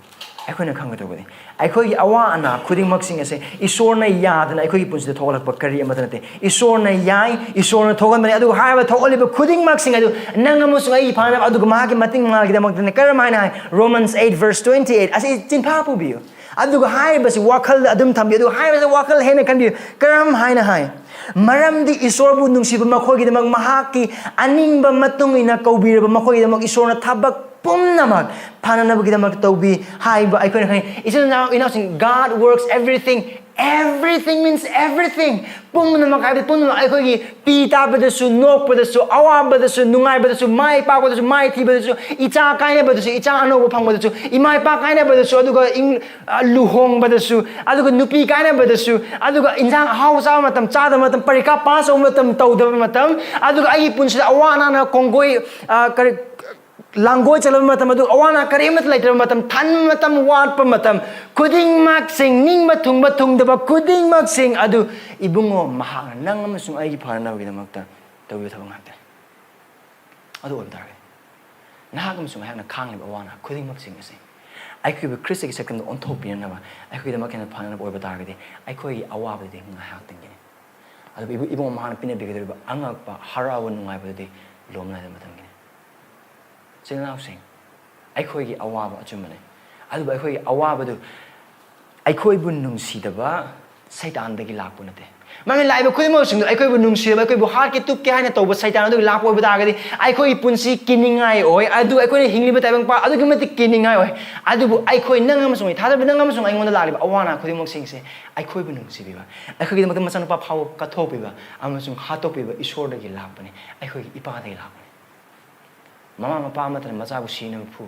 Eikhoina khanggadobadi Eikhoigi awa ana khudingmak sing ase isorna yadana Eikhoigi punchida thogalakpa kari amadante isorna yai isorna thoganbani adu haiba thogaliba khudingmak sing adu nangam sung ai phana adu mahagi mating malgi damakdane karamaina Romans 8 verse 28 ase chinpha pubiyo adu haiba si wakal adum thambi adu haiba wakal hena kanbi karam haina hai Maramdi Esorbu nungsiba makhoigi damak mahaki aningba matungina kaubiraba makhoigi damak isorna thabak pumnamakta pananabagi damak tawbi haiba Eikhoina khai isna now sing God works everything everything means everything ปุ่มนำมาใครเป็นปุ่มนำมาไอ้คนกี่ปีตาเบดสุนกเบดสุอาวาเบดสุนุ่งไงเบดสุไม่ปากเบดสุไม่ทีเบดสุอีจ้าใครเนี่ยเบดสุอีจ้าอนุบพังเบดสุอีไม่ปากใครเนี่ยเบดสุอะดูก็อิงลูฮงเบดสุอะดูก็นุปีใครเนี่ยเบดสุอะดูก็อินทางเฮาซามาตั้มจ้าตั้มตั้มปริกาป้าสมมาตั้มเต่าตั้มมาตั้มอะดูก็ไอ้ปุ่นสุดอาวานานะคงกอยlangoy chalam matam adu awana karemat laitar matam than matam wat pa matam kuding mak sing ning bathung daba kuding mak sing adu ibungo mahang nang amasung ai gi phana gi damakta tawi thabang hakta adu obdar nahak amasung hak na khang le awana kuding mak sing ase ai khu be christ gi sakam on thop pian na ba ai khu damak na phana boy badar gi ai khu gi awa ba de nga hak teng gi adu ibungo mahang pine be gi ba angak pa harawan ngai ba de lom na matam giสิ่งนั้นสิ่งไอ้คุยกี่อาวาบะจุ่มเลยอะไรแบบไอ้คุยอาวาบะดูไอ้คุยบุญนุ่งสีดบ่ไซตานเด็กลักปุ่นเตะมันไม่ไล่แบบคุยมั่วสิ่งไอ้คุยบุญนุ่งสีดบ่ไอ้คุยบุหารกิตุกแก่เนี่ยตัวบุไซตานดูลักปุ่นไปตากันดิไอ้คุยปุ่นสีกินยังไงโอ้ยไอ้ดูไอ้คุยหิงลีไปแต่บางปะไอ้ดูก็ไม่ติกินยังไงโอ้ยไอ้ดูไอ้คุยนั่งมาส่งถ้าจะไปนั่งมาส่งไอ้งอนตลาดเลยอาวานะคุยมั่วสิ่งเสียไอ้คุยบุญนุ่งสีไปบ่ไอ้คุยมันก็มาสั่งปะเผากระทบไปบ่อามาส่งหาตบไปบ่อิสโอร์เด็กลักปุ่นเนี่ยไอ้คุยอีป้าเด็กลักmama pa matan macha bu sina phu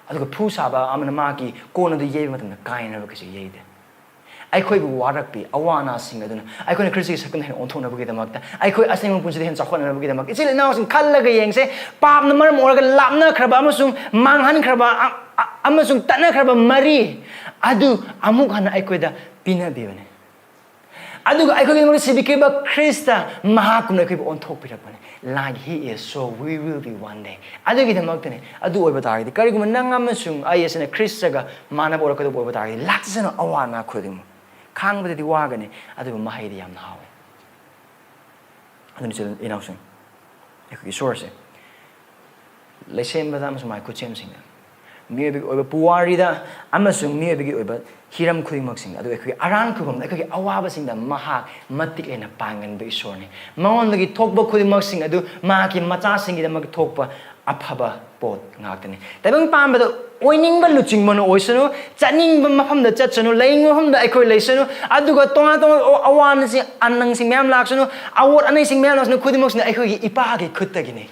adu ko phu sa ba amana ma ki ko na de ye matan kai na ba ke ye de ai khoi bu warak pi awana sing aduna ai khoi na krisi sakun hen on thona bu ge da mak ta ai khoi asing mun punsi de hen chakhon na bu ge da mak isil na sing khal la ge yeng se pap na mar mor ga lap na khraba amasung manghan khraba amasung tan na khraba mari adu amuk han ai khoi da pina be bane adu ai khoi ma si bike ba krista mahakpu na khoi on thok pi ra bane like he is so we will be one day adu gi damak tane adu oi ba ta gi kari gu nang amasung ai asina krista ga mana bor ka do oi ba ta gi laksana awana khoi dim khang ba di wa ga ne adu ma hai di yam na hawe adu ni chen inausung ai khoi source le sem ba dam so mai ko chem sing mi bi oi ba puari da amasung mi bi oi ba hiram khui mak sing adu ai aran khu bam ai awa ba sing da mahak matik ena pangan ba isor ne mangon lagi thok ba khui mak sing adu ma ki macha sing gi da mak thok ba aphaba pot ngak tane tabang pam ba do oining ba luching mon oisanu chaning ba mafam da chachanu leing mafam da ai khoi leisanu adu ga tonga tonga awan si anang sing myam laksanu awot anai sing myam laksanu khui mak sing ai khoi ipa gi khut ta gi ne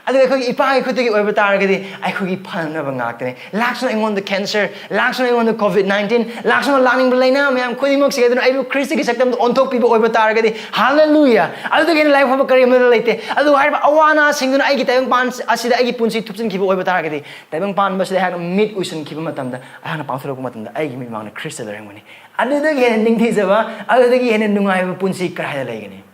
adu ai khoi ipa gi khut gi oi ba tar ga di ai khoi gi phan na ba ngak tane laksanu ai ngon the cancer laksanu ai ngon the covid-19 laksanu laning ba leina myam khoi mak sing adu ai christ gi saktam on top people oi ba tar ga di hallelujah adu gi life ba kari ma leite adu hai ba awana sing du ai gi tayong pan asida ai gi punsi thupsin ki ba oi ba tar ga di tayong pan ba sida ha mid uisan ki ba matam da ana pa thro ko matam da ai gi mi mang na christ la reng mani adu da gi ning thi sa ba adu da gi hen nungai ba punsi kra ha lai ga ni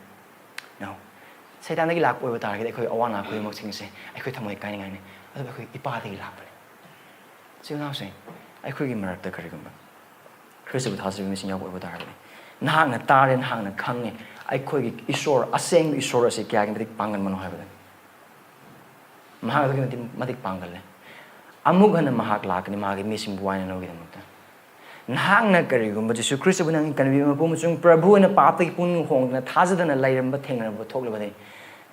Satan lagi lak oi ba tar ga ai khoi awana khoi mak sing se ai khoi thamoi kai ngai ne adu khoi ipa de lak ba sing na se ai khoi gi marak ta kari gum ba christ ba thas mi sing ya oi ba tar ga na na ta ren hang na khang ne ai khoi gi isor aseng isor ase kya gi pangan man hai ba mahak gi matik pangal le amuk han mahak lak ni ma gi mi sim buai na no gi da mak nahang na kari gum ba jesu christ ba nang kan bi ma pum chung prabhu na pa ta pun hong na thaja da na lairam ba theng na ba thok le ba ne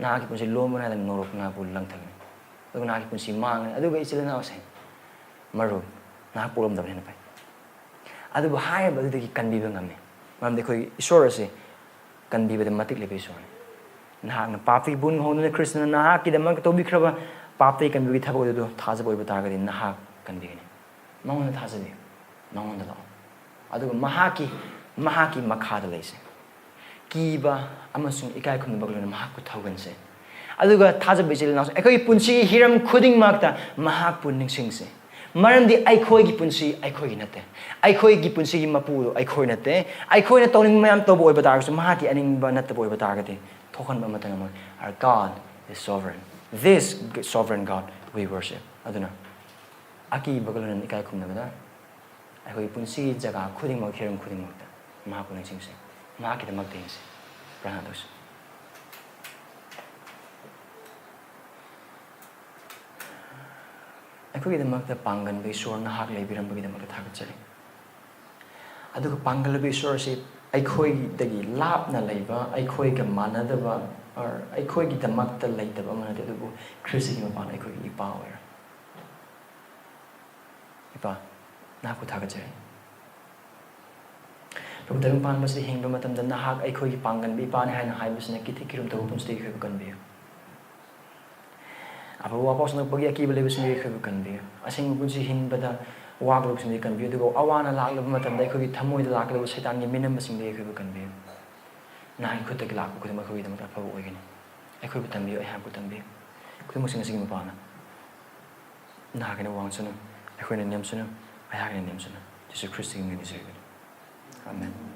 na ki pun si lom na dang norok na bu lang thang adu na ki pun si mang adu ba isil na ase maru na pulom da ne pa adu ba hai ba adu ki kan bi ba ngam ne mam de khoi isor ase kan bi ba de matik le be so na na pa ta bun hong na christ na ki da ma to bi khra ba pa ta kan bi tha bo do thaja bo ba ta ga din na kan bi ne mong na thaja bi mong na da adu mahaki makha da leise kiba amasung ekai khumnabada na mahakpu thaugan se aduga thaja bijil na ekai punsigi hiram khuding makta mahakpu ningsingu se maram di ai khoi gi punsi ai khoi nate ai khoi gi punsi gi mapu ai khoi nate ai khoi na toning mayam to boy batar so mahaki aning ba nat boy batar ga de thokhan ba matang mo our god is sovereign this sovereign god we worship aduna aki bagalon ekai khumnabada ai khoi punsi jaga khuding mak hiram khuding makta mahakpu ningsingu se mahaki da mak ding se Prahados. Aku kita makta pangan besor nahak lebiran bagi kita makta thagat cari. Aduh pangan besor si aikoi dagi lap na leba aikoi ke mana daba or aikoi kita makta lei daba mana tu bu Kristi kita pan aikoi ipa wer. Ipa, nah aku thagat cari. Prabu Taibang Panbasi Hingba Matam the Nahak Eikoi Pangan be Pan and Hibus and Kitty Kirum to open stake who can be. Apa wapas na pagi akiba lebih sendiri kau kan dia. Asing punci hin pada wak lebih sendiri kan dia. Tu kau awana lak lebih macam dah kau thamoi lak lebih setan ni minam sendiri kau kan dia. Nah ikut tak lak kau tu macam kau tu macam apa buat ini. Aku betam dia, aku betam dia. Kau tu mesti ngasih apa na. Nah kena wang sana. Aku ni niam sana. Ayah kena niam sana. Jesus Christ ini disebut. Amen.